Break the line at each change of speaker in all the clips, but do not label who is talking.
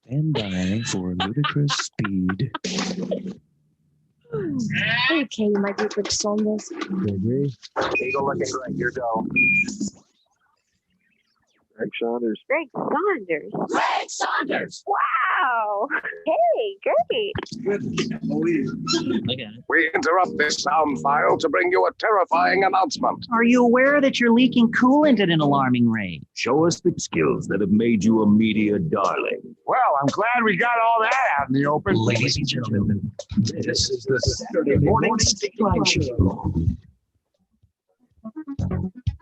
Stand by for ludicrous speed.
Okay, my dear Greg Saunders.
Gregory.
Eagle looking great. Your go. Greg Saunders.
Greg Saunders.
Greg Saunders.
Wow. Hey, great.
Goodness,
Look at it.
we interrupt this sound file to bring you a terrifying announcement.
Are you aware that you're leaking coolant at an alarming rate?
Show us the skills that have made you a media darling.
Well, I'm glad we got all that out in the open.
Ladies and gentlemen, this is the Saturday Morning Stateline Show.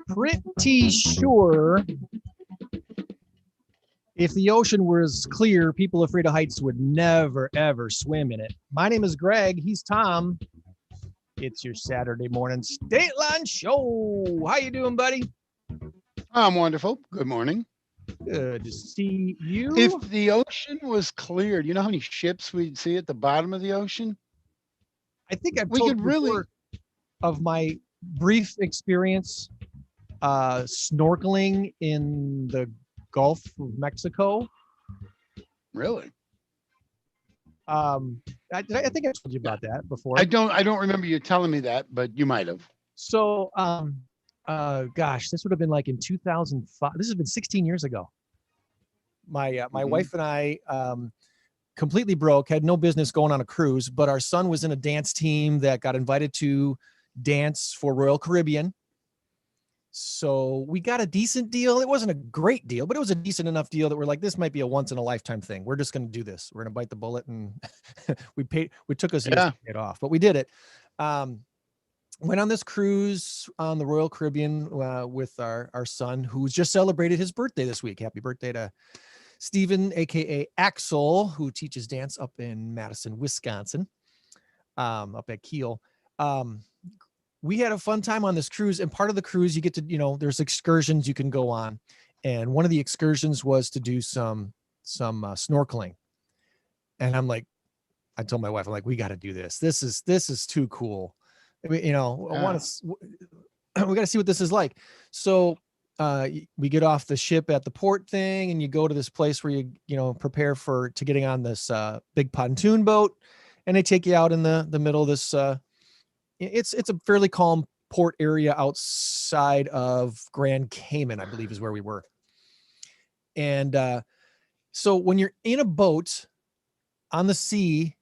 Pretty sure if the ocean was clear, people afraid of heights would never, ever swim in it. My name is Greg. He's Tom. It's your Saturday morning Stateline Show. How you doing, buddy?
I'm wonderful. Good morning.
Good to see you.
If the ocean was clear, do you know how many ships we'd see at the bottom of the ocean?
I think I've
we
told
could
you
really-
before of my brief experience snorkeling in the Gulf of Mexico.
Really?
I think I told you about that before.
I don't remember you telling me that, but you might have.
So, gosh, this would have been like in 2005. This has been 16 years ago. My wife and I, completely broke, had no business going on a cruise, but our son was in a dance team that got invited to dance for Royal Caribbean. So we got a decent deal. It wasn't a great deal, but it was a decent enough deal that we're like, this might be a once in a lifetime thing. We're just going to do this. We're going to bite the bullet. And we took us years to pay it off, but we did it. Went on this cruise on the Royal Caribbean with our son, who's just celebrated his birthday this week. Happy birthday to Steven, aka Axel, who teaches dance up in Madison, Wisconsin, up at Kiel. We had a fun time on this cruise, and part of the cruise you get to, there's excursions you can go on. And one of the excursions was to do some snorkeling. And I told my wife, I'm like, we got to do this. This is too cool. We got to see what this is like. So we get off the ship at the port thing, and you go to this place where you prepare to getting on this big pontoon boat, and they take you out in the middle of this. It's a fairly calm port area outside of Grand Cayman, I believe is where we were. And so when you're in a boat on the sea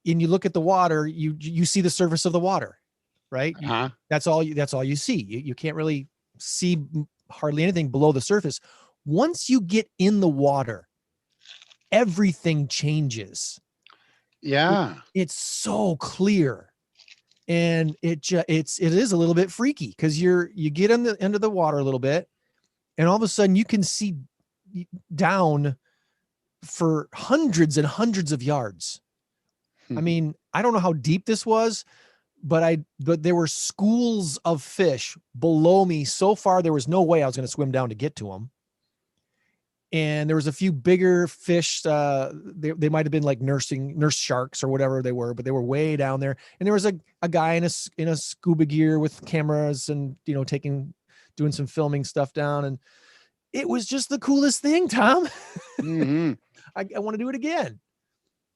and you look at the water, you see the surface of the water, right?
Uh-huh.
That's all you see. You can't really see hardly anything below the surface. Once you get in the water, everything changes.
Yeah.
It's so clear. And it is a little bit freaky because you get on the end of the water a little bit, and all of a sudden you can see down for hundreds and hundreds of yards. I mean, I don't know how deep this was, but there were schools of fish below me so far there was no way I was going to swim down to get to them. And there was a few bigger fish. They might have been like nurse sharks or whatever they were, but they were way down there. And there was a guy in a scuba gear with cameras and, doing some filming stuff down. And it was just the coolest thing, Tom.
Mm-hmm.
I want to do it again.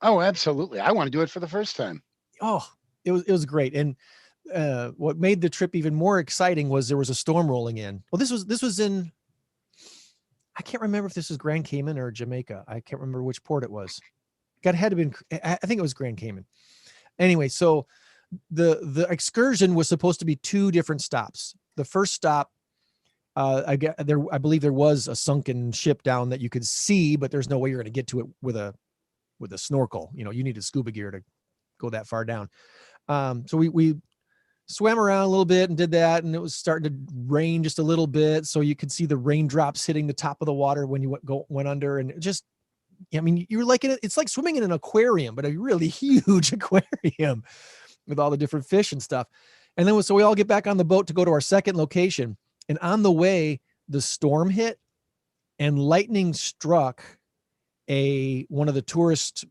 Oh, absolutely. I want to do it for the first time.
Oh, it was great. And what made the trip even more exciting was there was a storm rolling in. Well, this was in, I can't remember if this was Grand Cayman or Jamaica. I can't remember which port it was. It had to been, I think it was Grand Cayman. Anyway, so the excursion was supposed to be two different stops. The first stop, I believe there was a sunken ship down that you could see, but there's no way you're going to get to it with a snorkel. You need a scuba gear to go that far down. So we swam around a little bit and did that, and it was starting to rain just a little bit, so you could see the raindrops hitting the top of the water when you went under. And it just, you're like it's like swimming in an aquarium, but a really huge aquarium with all the different fish and stuff. And then so we all get back on the boat to go to our second location, and on the way the storm hit and lightning struck one of the tourist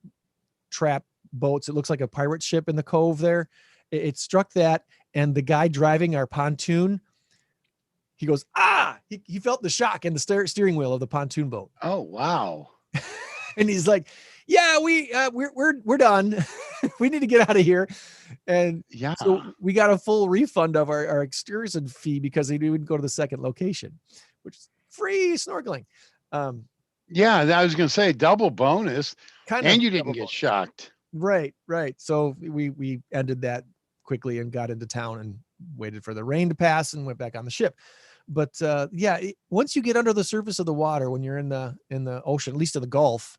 trap boats. It looks like a pirate ship in the cove there. It struck that, and the guy driving our pontoon, he goes, he felt the shock in the steering wheel of the pontoon boat.
Oh, wow.
And he's like, yeah, we're done. We need to get out of here. And
Yeah.
so we got a full refund of our excursion fee because he didn't go to the second location, which is free snorkeling.
Yeah, I was going to say double bonus,
Kind
and
of
you didn't
double
get
bonus.
shocked.
Right. So we ended that quickly and got into town and waited for the rain to pass and went back on the ship. But once you get under the surface of the water, when you're in the ocean, at least in the Gulf,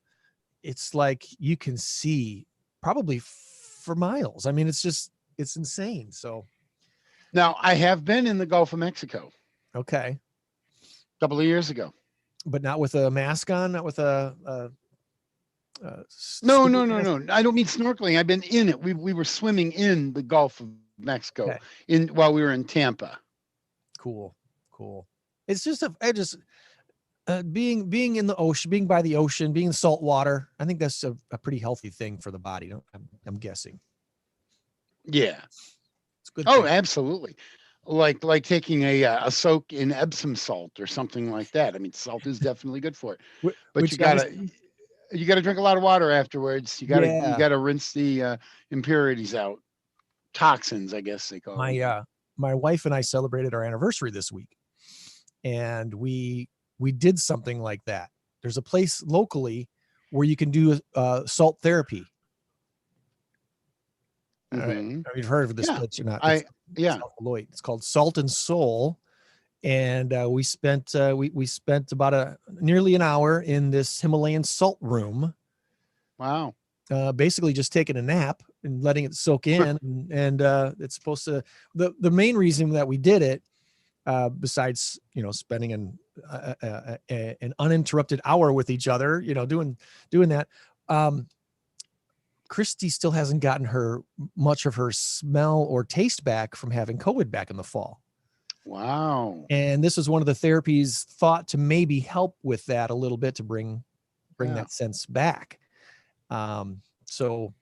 it's like you can see probably for miles. I mean, it's insane. So
Now, I have been in the Gulf of Mexico
okay,
a couple of years ago.
but not with a mask on, not with a
No.
scuba mask?
I don't mean snorkeling. I've been in it. We were swimming in the Gulf of Mexico
Okay.
while we were in Tampa.
Cool. It's just being in the ocean, being by the ocean, being in salt water. I think that's a pretty healthy thing for the body. I'm guessing.
Yeah.
It's a good.
Oh,
thing.
absolutely. Like taking a soak in Epsom salt or something like that. I mean, salt is definitely good for it, but
Which
you gotta drink a lot of water afterwards. You gotta rinse the impurities out, toxins, I guess they call them.
My wife and I celebrated our anniversary this week, and we did something like that. There's a place locally where you can do salt therapy.
Mhm.
You've heard of this
Yeah.
place or not?
Yeah.
It's called Salt and Soul, and we spent about nearly an hour in this Himalayan salt room,
Wow.
basically just taking a nap and letting it soak in. and it's supposed to. The main reason that we did it, besides spending an uninterrupted hour with each other, doing that. Christy still hasn't gotten much of her smell or taste back from having COVID back in the fall.
Wow.
And this was one of the therapies thought to maybe help with that a little bit, to bring that sense back. So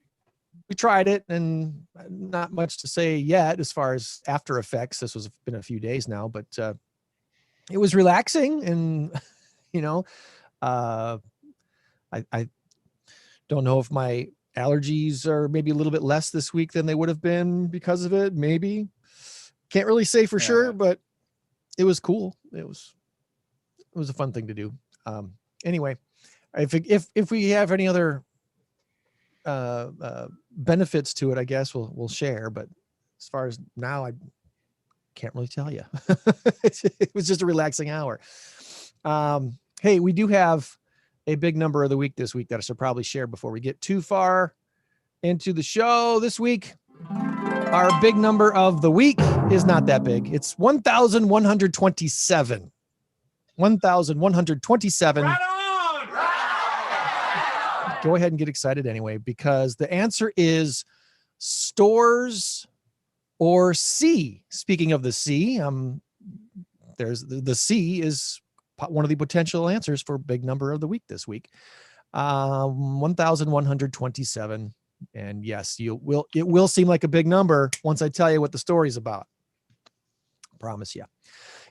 we tried it, and not much to say yet as far as after effects. This was been a few days now, but it was relaxing, and I don't know if my allergies are maybe a little bit less this week than they would have been because of it. Maybe, can't really say for sure, but it was cool. It was a fun thing to do. Anyway, if we have any other benefits to it, I guess we'll share. But as far as now, I can't really tell you. It was just a relaxing hour. Hey, we do have a big number of the week this week that I should probably share before we get too far into the show this week. Our big number of the week is not that big. It's 1,127. 1,127. Right on! Go ahead and get excited anyway, because the answer is stores or sea. Speaking of the sea, there's the sea is one of the potential answers for big number of the week this week. 1,127. And yes, it will seem like a big number once I tell you what the story's about. Promise you.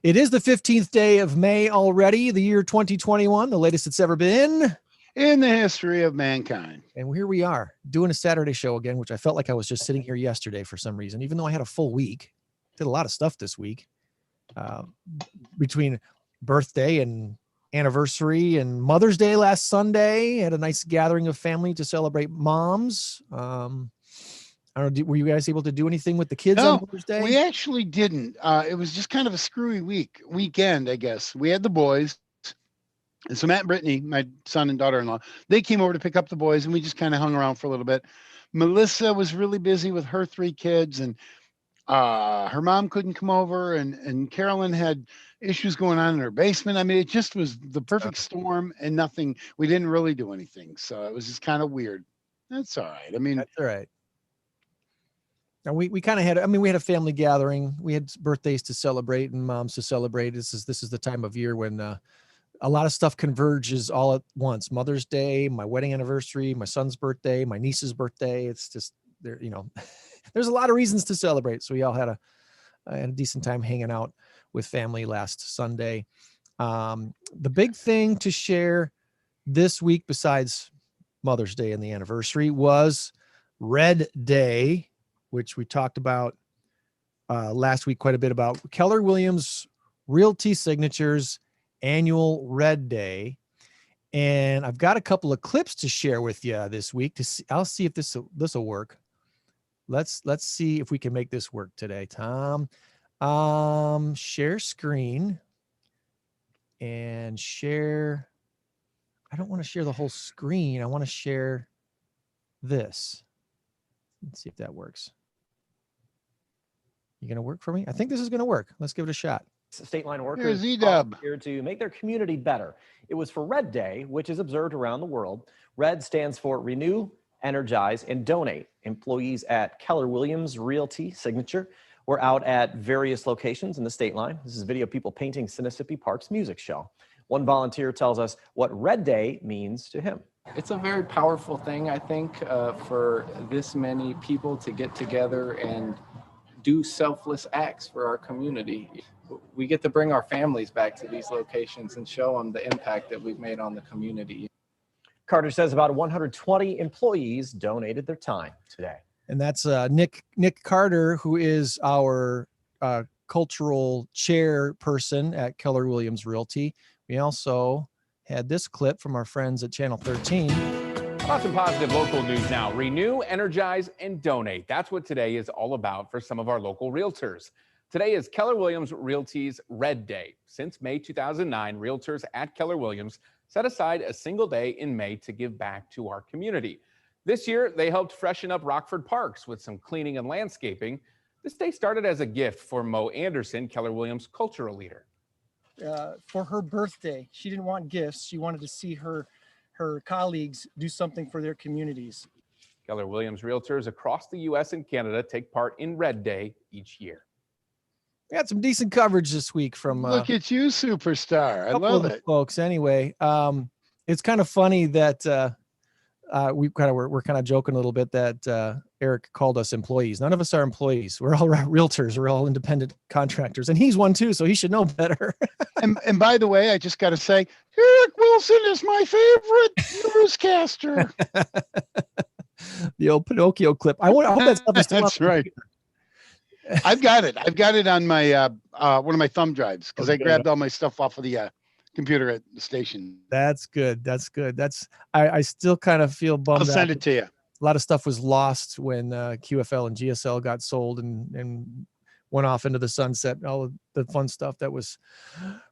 It is the 15th day of May already, the year 2021, the latest it's ever been
in the history of mankind.
And here we are doing a Saturday show again, which I felt like I was just sitting here yesterday for some reason, even though I had a full week. Did a lot of stuff this week, between birthday and anniversary and Mother's Day last Sunday. Had a nice gathering of family to celebrate moms. I don't know, were you guys able to do anything with the kids on Mother's Day?
We actually didn't. It was just kind of a screwy weekend, I guess. We had the boys. And so Matt and Brittany, my son and daughter-in-law, they came over to pick up the boys, and we just kind of hung around for a little bit. Melissa was really busy with her 3 kids, and her mom couldn't come over, and Carolyn had issues going on in her basement. I mean, it just was the perfect storm, and nothing. We didn't really do anything, so it was just kind of weird. That's all right. I mean,
that's all right. And we kind of had, I mean, we had a family gathering. We had birthdays to celebrate and moms to celebrate. This is the time of year when a lot of stuff converges all at once. Mother's Day, my wedding anniversary, my son's birthday, my niece's birthday. It's just there, there's a lot of reasons to celebrate. So we all had a decent time hanging out with family last Sunday. The big thing to share this week, besides Mother's Day and the anniversary, was Red Day, which we talked about last week quite a bit about. Keller Williams Realty Signatures annual Red Day. And I've got a couple of clips to share with you this week to see. I'll see if this will work. Let's see if we can make this work today, Tom. Share screen and share. I don't want to share the whole screen. I want to share this. Let's see if that works. You going to work for me? I think this is going to work. Let's give it a shot.
Stateline
Here's
workers
E-Dub.
here to make their community better. It was for Red Day, which is observed around the world. Red stands for Renew, Energize, and Donate. Employees at Keller Williams Realty Signature were out at various locations in the Stateline. This is video of people painting Mississippi Park's music show. One volunteer tells us what Red Day means to him.
It's a very powerful thing, I think, for this many people to get together and do selfless acts for our community. We get to bring our families back to these locations and show them the impact that we've made on the community.
Carter says about 120 employees donated their time today.
And that's Nick Carter, who is our cultural chairperson at Keller Williams Realty. We also had this clip from our friends at Channel 13.
About some positive local news now. Renew, energize, and donate. That's what today is all about for some of our local realtors. Today is Keller Williams Realty's Red Day. Since May 2009, realtors at Keller Williams set aside a single day in May to give back to our community. This year, they helped freshen up Rockford Parks with some cleaning and landscaping. This day started as a gift for Mo Anderson, Keller Williams' cultural leader.
For her birthday, she didn't want gifts. She wanted to see her colleagues do something for their communities.
Keller Williams realtors across the U.S. and Canada take part in Red Day each year.
We had some decent coverage this week from
Look at you, superstar. I love it,
folks. Anyway, it's kind of funny that we're kind of joking a little bit that Eric called us employees. None of us are employees. We're all realtors. We're all independent contractors, and he's one too, so he should know better.
and by the way, I just got to say, Eric Wilson is my favorite newscaster.
The old Pinocchio clip. I hope that stuff is still
That's right. I've got it on my one of my thumb drives because I grabbed all my stuff off of the computer at the station.
That's good. I still kind of feel bummed.
I'll send it to you.
A lot of stuff was lost when QFL and GSL got sold and went off into the sunset. All of the fun stuff that was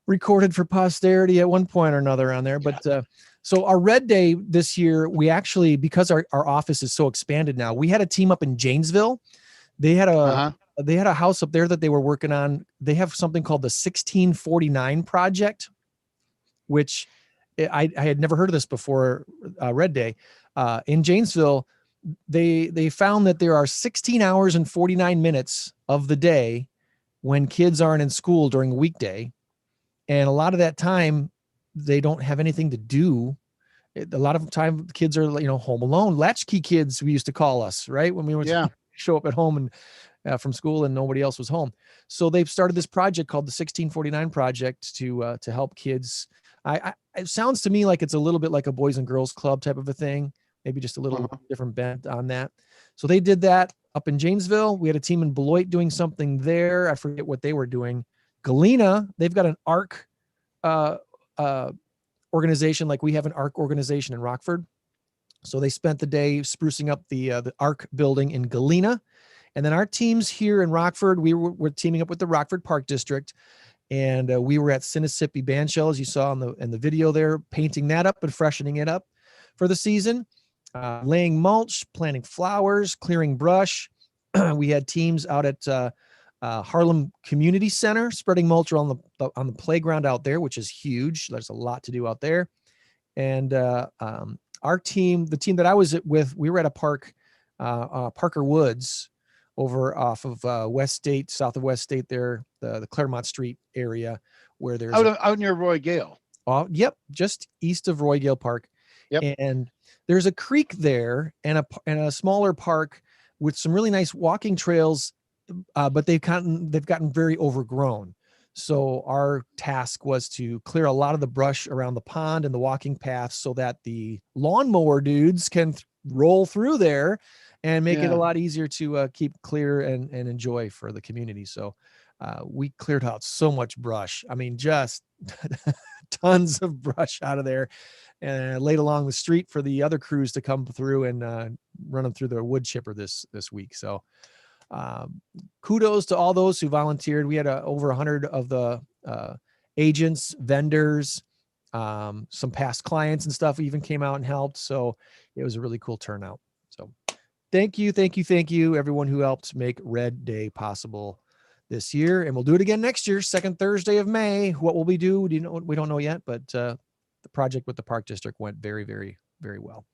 recorded for posterity at one point or another on there. But so our Red Day this year, we actually, because our office is so expanded now, we had a team up in Janesville. They had a house up there that they were working on. They have something called the 1649 project, which I had never heard of this before Red Day. In Janesville, they found that there are 16 hours and 49 minutes of the day when kids aren't in school during a weekday. And a lot of that time, they don't have anything to do. A lot of time kids are, home alone. Latchkey kids, we used to call us, right? When we would show up at home and from school and nobody else was home. So they've started this project called the 1649 project to help kids. It sounds to me like it's a little bit like a Boys and Girls Club type of a thing, maybe just a little different bent on that. So they did that up in Janesville. We had a team in Beloit doing something there. I forget what they were doing. Galena, they've got an ARC organization, like we have an ARC organization in Rockford. So they spent the day sprucing up the ARC building in Galena. And then our teams here in Rockford, we're teaming up with the Rockford Park District. And we were at Mississippi Bandshell, as you saw in the video there, painting that up and freshening it up for the season. Laying mulch, planting flowers, clearing brush. We had teams out at Harlem Community Center, spreading mulch on the playground out there, which is huge. There's a lot to do out there. And our team, the team that I was with, we were at a park, Parker Woods, over off of West State, south of West State there, the Claremont Street area, where there's
out near Roy Gale.
Yep, just east of Roy Gale Park.
Yep.
And there's a creek there and a smaller park with some really nice walking trails, but they've gotten very overgrown. So our task was to clear a lot of the brush around the pond and the walking paths so that the lawnmower dudes can roll through there and make it a lot easier to keep clear and enjoy for the community. So we cleared out so much brush. I mean, just tons of brush out of there, and laid along the street for the other crews to come through and run them through their wood chipper this week. So kudos to all those who volunteered. We had over 100 of the agents, vendors, some past clients and stuff even came out and helped. So it was a really cool turnout. So thank you, everyone who helped make Red Day possible this year. And we'll do it again next year, second Thursday of May. What will we do? We don't know yet, but the project with the Park District went very, very, very well.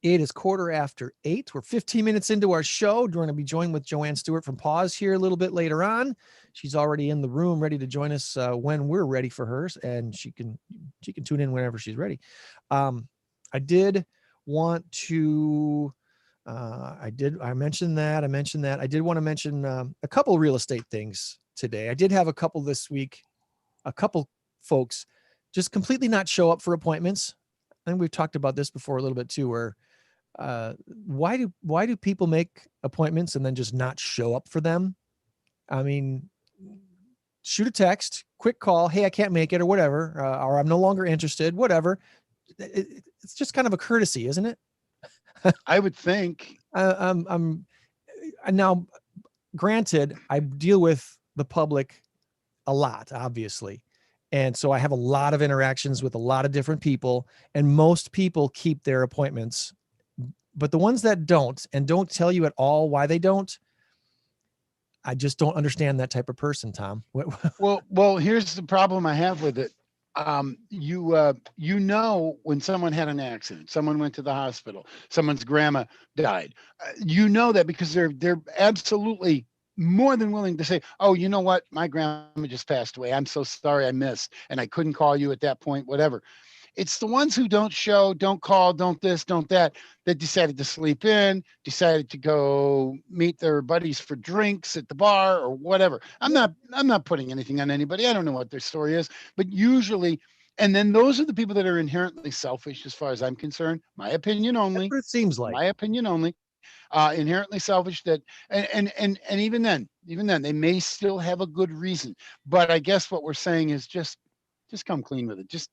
It is 8:15. We're 15 minutes into our show. We're going to be joined with Joann Stewart from Pause here a little bit later on. She's already in the room, ready to join us when we're ready for hers, and she can tune in whenever she's ready. I did want to. I mentioned that. I did want to mention a couple real estate things today. I did have a couple this week. A couple folks just completely not show up for appointments. I think we've talked about this before a little bit too, where why do people make appointments and then just not show up for them? I mean, shoot a text, quick call, hey, I can't make it, or whatever, or I'm no longer interested, whatever. It's just kind of a courtesy, isn't it?
I would think.
I'm now, granted, I deal with the public a lot, obviously. And so I have a lot of interactions with a lot of different people, and most people keep their appointments, but the ones that don't and don't tell you at all why they don't, I just don't understand that type of person, Tom.
Well, here's the problem I have with it. You know, when someone had an accident, someone went to the hospital, someone's grandma died, you know that because they're absolutely more than willing to say, oh, you know what? My grandma just passed away. I'm so sorry I missed, and I couldn't call you at that point, whatever. It's the ones who don't show, don't call, don't this, don't that decided to sleep in, decided to go meet their buddies for drinks at the bar or whatever. I'm not putting anything on anybody. I don't know what their story is, but usually, and then those are the people that are inherently selfish as far as I'm concerned. My opinion only.
That's what it seems like.
My opinion only. Inherently selfish, that and even then they may still have a good reason, but I guess what we're saying is just come clean with it. Just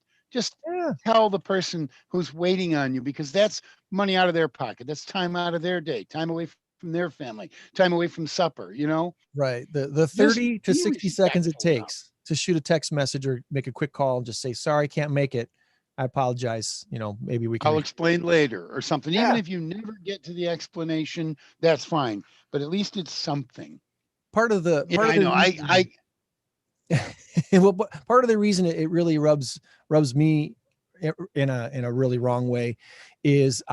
tell the person who's waiting on you, because that's money out of their pocket, that's time out of their day, time away from their family, time away from supper, you know.
Right. The 30 to 60 seconds it takes to shoot a text message or make a quick call and just say, sorry, can't make it, I apologize. You know, maybe we can.
I'll explain later or something. Yeah. Even if you never get to the explanation, that's fine. But at least it's something.
Part of the.
Part of the
well, part of the reason it really rubs me in a really wrong way is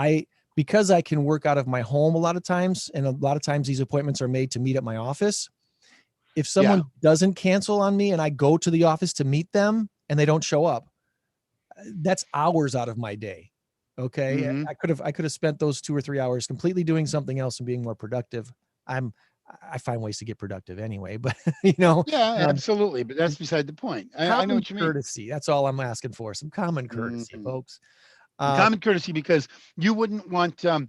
because I can work out of my home a lot of times, and a lot of times these appointments are made to meet at my office. If someone doesn't cancel on me and I go to the office to meet them and they don't show up, that's hours out of my day. Okay. Mm-hmm. I could have spent those 2 or 3 hours completely doing something else and being more productive. I find ways to get productive anyway, but you know.
Yeah, absolutely. But that's beside the point. I know what you mean.
Courtesy. That's all I'm asking for. Some common courtesy, folks.
Common courtesy, because you wouldn't want the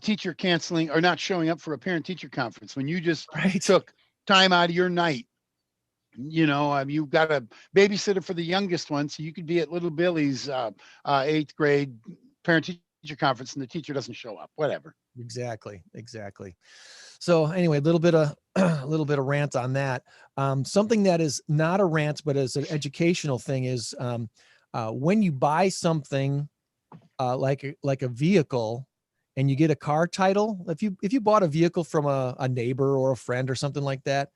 teacher canceling or not showing up for a parent-teacher conference when you just took time out of your night. You know, you've got a babysitter for the youngest one, so you could be at little Billy's 8th grade parent-teacher conference, and the teacher doesn't show up. Whatever. Exactly.
So anyway, a little bit of rant on that. Something that is not a rant, but is an educational thing is when you buy something like a vehicle and you get a car title. If you bought a vehicle from a neighbor or a friend or something like that,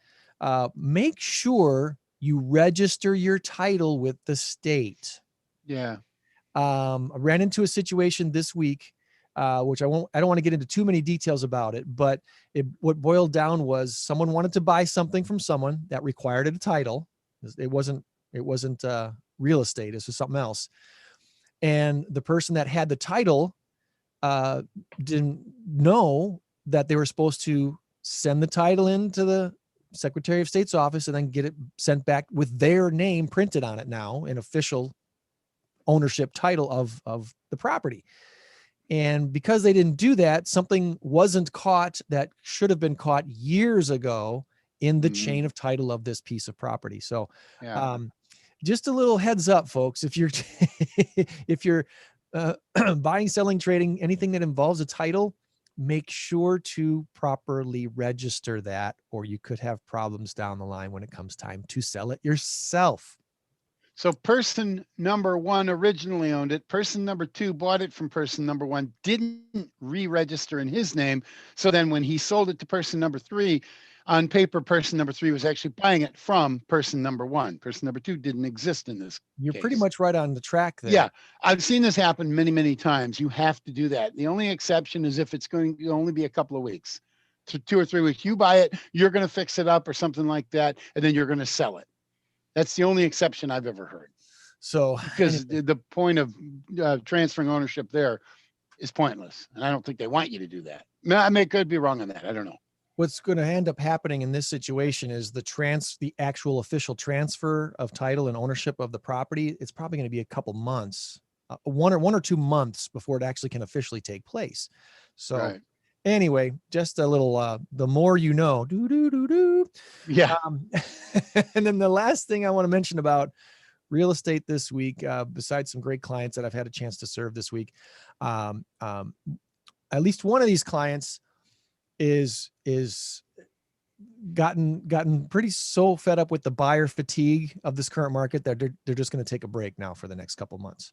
make sure you register your title with the state.
Yeah.
I ran into a situation this week, which I don't want to get into too many details about it, but what boiled down was someone wanted to buy something from someone that required a title. It wasn't real estate. This was something else. And the person that had the title didn't know that they were supposed to send the title into Secretary of State's office and then get it sent back with their name printed on it now, an official ownership title of the property. And because they didn't do that, something wasn't caught that should have been caught years ago in the chain of title of this piece of property. So just a little heads up, folks, if you're if you're buying, selling, trading, anything that involves a title, make sure to properly register that, or you could have problems down the line when it comes time to sell it yourself.
So person number one originally owned it. Person number two bought it from person number one, didn't re-register in his name. So then when he sold it to person number three, on paper, person number three was actually buying it from person number one. Person number two didn't exist in this
You're
case.
pretty much right on the track there.
Yeah, I've seen this happen many, many times. You have to do that. The only exception is if it's going to only be a couple of weeks, to 2 or 3 weeks. You buy it, you're going to fix it up or something like that, and then you're going to sell it. That's the only exception I've ever heard.
So
because the point of transferring ownership there is pointless, and I don't think they want you to do that. I could be wrong on that. I don't know.
What's going to end up happening in this situation is the actual official transfer of title and ownership of the property. It's probably going to be a couple months, 1 or 2 months before it actually can officially take place. So anyway, just a little, the more you know,
Yeah.
And then the last thing I want to mention about real estate this week, besides some great clients that I've had a chance to serve this week, at least one of these clients is gotten pretty so fed up with the buyer fatigue of this current market that they're just going to take a break now for the next couple months.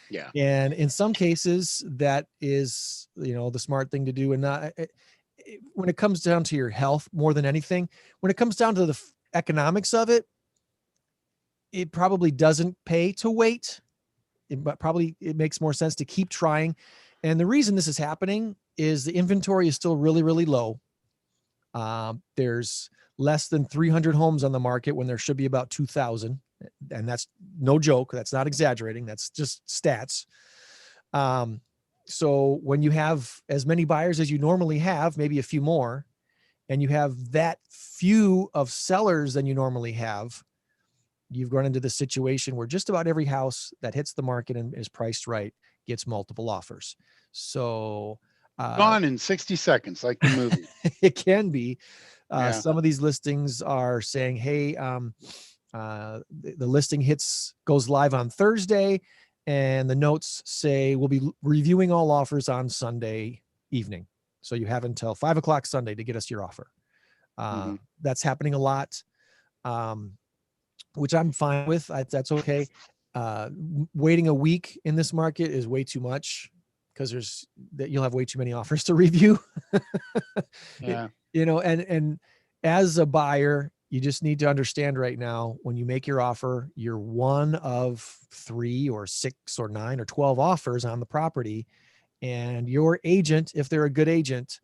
Yeah.
And in some cases that is, the smart thing to do. And not when it comes down to your health, more than anything, when it comes down to the economics of it, it probably doesn't pay to wait. But probably it makes more sense to keep trying. And the reason this is happening is the inventory is still really, really low. There's less than 300 homes on the market when there should be about 2,000. And that's no joke. That's not exaggerating. That's just stats. So when you have as many buyers as you normally have, maybe a few more, and you have that few of sellers than you normally have, you've run into the situation where just about every house that hits the market and is priced right gets multiple offers. So
gone in 60 seconds, like the movie.
It can be. Some of these listings are saying, hey, the listing goes live on Thursday, and the notes say we'll be reviewing all offers on Sunday evening. So you have until 5 o'clock Sunday to get us your offer. That's happening a lot, which I'm fine with. That's okay. Waiting a week in this market is way too much, because you'll have way too many offers to review.
Yeah.
And as a buyer, you just need to understand right now, when you make your offer, you're one of 3 or 6 or 9 or 12 offers on the property. And your agent, if they're a good agent,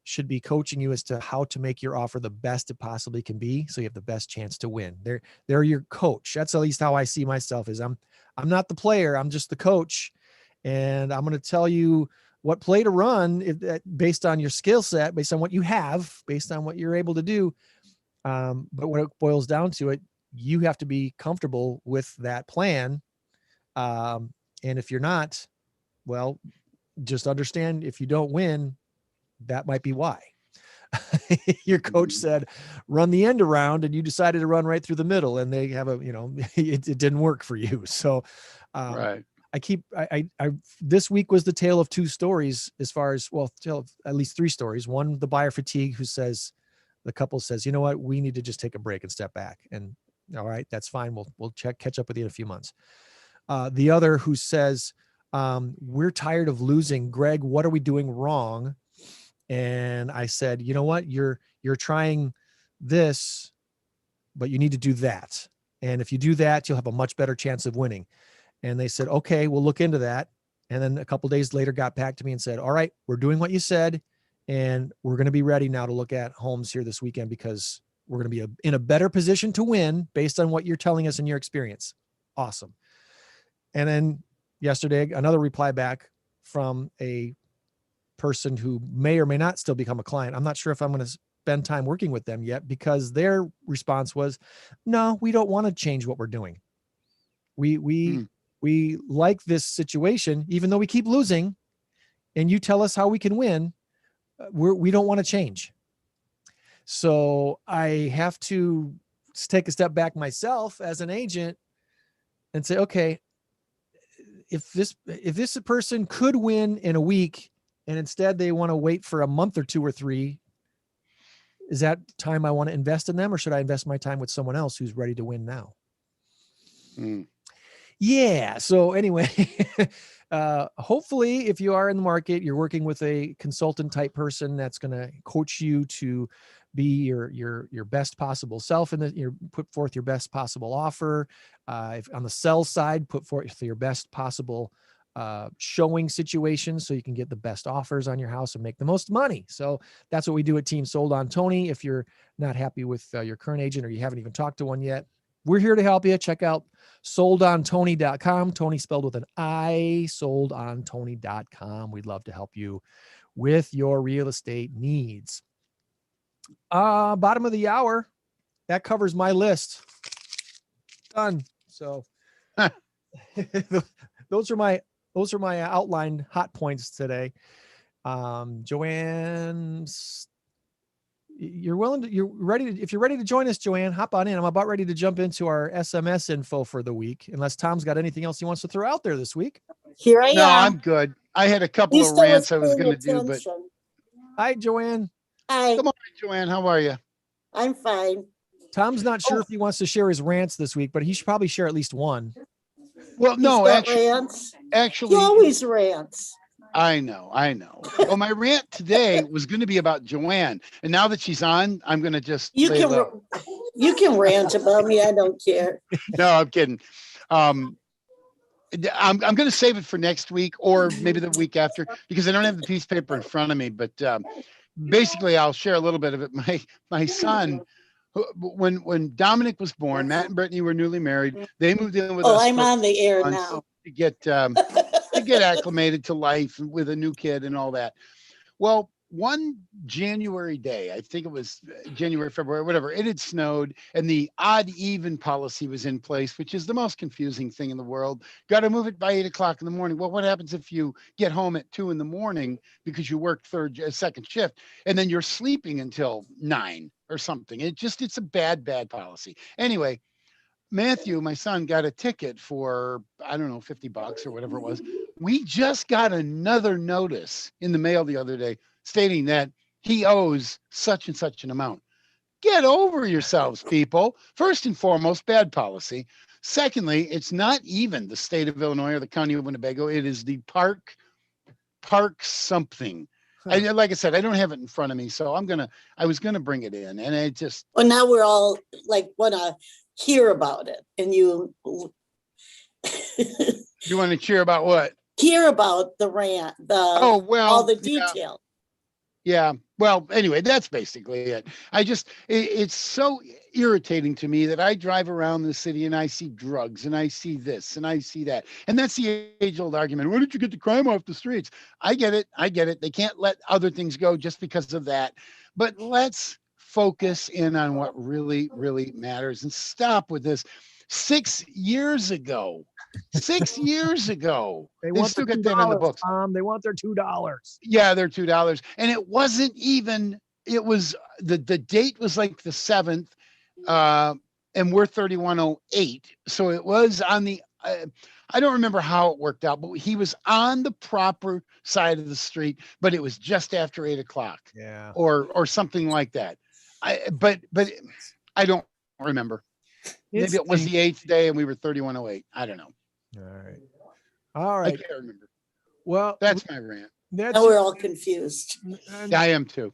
should be coaching you as to how to make your offer the best it possibly can be, so you have the best chance to win. They're your coach. That's at least how I see myself. Is I'm not the player, I'm just the coach. And I'm going to tell you what play to run based on your skill set, based on what you have, based on what you're able to do. But when it boils down to it, you have to be comfortable with that plan. And if you're not, well, just understand, if you don't win, that might be why. Your coach said, run the end around, and you decided to run right through the middle, and they have it didn't work for you. So,
Right.
This week was the tale of 2 stories, as far as, tale of at least 3 stories. One, the buyer fatigue, the couple says, you know what, we need to just take a break and step back. And all right, that's fine. We'll catch up with you in a few months. The other who says, we're tired of losing. Greg, what are we doing wrong? And I said, you know what, you're trying this, but you need to do that. And if you do that, you'll have a much better chance of winning. And they said, okay, we'll look into that. And then a couple of days later got back to me and said, all right, we're doing what you said, and we're going to be ready now to look at homes here this weekend, because we're going to be in a better position to win based on what you're telling us and your experience. Awesome. And then yesterday, another reply back from a person who may or may not still become a client. I'm not sure if I'm going to spend time working with them yet, because their response was, no, we don't want to change what we're doing. We like this situation, even though we keep losing, and you tell us how we can win. We don't want to change. So I have to take a step back myself as an agent and say, okay, if this person could win in a week and instead they want to wait for a month or 2 or 3, is that time I want to invest in them, or should I invest my time with someone else who's ready to win now? Yeah. So anyway, hopefully if you are in the market, you're working with a consultant type person that's going to coach you to be your best possible self, and you put forth your best possible offer. If on the sell side, put forth your best possible showing situation so you can get the best offers on your house and make the most money. So that's what we do at Team Sold on Tony. If you're not happy with your current agent, or you haven't even talked to one yet, we're here to help you. Check out soldontony.com. Tony spelled with an I, soldontony.com. We'd love to help you with your real estate needs. Bottom of the hour. That covers my list. Done. So those are my outlined hot points today. Joann, if you're ready to join us, Joann, hop on in. I'm about ready to jump into our SMS info for the week, unless Tom's got anything else he wants to throw out there this week.
Here I am.
No, I'm good. I had a couple of rants I was going to do, but.
Hi, Joann.
Hi.
Good morning, Joann. How are you?
I'm fine.
Tom's not sure if he wants to share his rants this week, but he should probably share at least one.
Well, no,
rants.
Actually,
he always rants.
I know. Well, my rant today was going to be about Joann, and now that she's on, I'm going to just
you can rant about me. I don't care.
No, I'm kidding. I'm going to save it for next week, or maybe the week after, because I don't have the piece of paper in front of me. But basically, I'll share a little bit of it. My son, when Dominic was born, Matt and Brittany were newly married. They moved in with us.
Oh, I'm on the air now.
To get acclimated to life with a new kid and all that. Well, one January day, I think it was January, February, whatever, it had snowed, and the odd even policy was in place, which is the most confusing thing in the world. Got to move it by 8 o'clock in the morning. Well, what happens if you get home at 2 in the morning because you worked second shift, and then you're sleeping until 9 or something? It's a bad policy. Anyway, Matthew, my son, got a ticket for, I don't know, $50 or whatever it was. We just got another notice in the mail the other day stating that he owes such and such an amount. Get over yourselves, people. First and foremost, bad policy. Secondly, it's not even the state of Illinois or the county of Winnebago. It is the park something. Like I said, I don't have it in front of me, so I was gonna bring it in, and it just.
Well, now we're all like want to hear about it, and you.
You want to cheer about what?
Hear about the rant, all the detail.
Yeah. Well, anyway, that's basically it. It's so irritating to me that I drive around the city and I see drugs and I see this and I see that. And that's the age-old argument. Why don't you get the crime off the streets? I get it. They can't let other things go just because of that. But let's focus in on what really, really matters and stop with this. 6 years ago, they still got that in the books.
They want their $2.
Yeah, they're $2. And it wasn't even, it was, the date was like the 7th, and we're 3108. So it was on the, I don't remember how it worked out, but he was on the proper side of the street, but it was just after 8 o'clock.
Yeah.
Or something like that. But I don't remember. Maybe it was the 8th day and we were 3108. I don't know.
All right.
I can't remember.
Well,
that's my rant.
Now we're all confused.
I am too.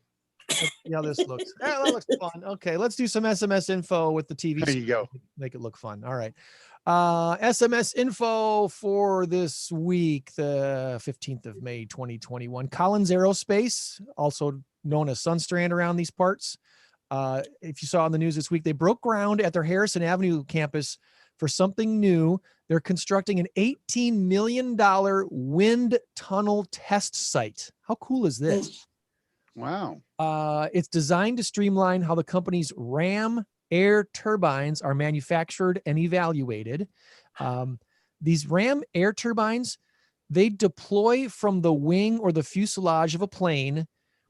Yeah, this looks. That looks fun. Okay, let's do some SMS info with the TV.
There you go.
Make it look fun. All right. SMS info for this week, the 15th of May, 2021. Collins Aerospace, also known as Sunstrand around these parts. If you saw on the news this week, they broke ground at their Harrison Avenue campus for something new. They're constructing an $18 million wind tunnel test site. How cool is this?
Wow.
It's designed to streamline how the company's Ram air turbines are manufactured and evaluated. These Ram air turbines, they deploy from the wing or the fuselage of a plane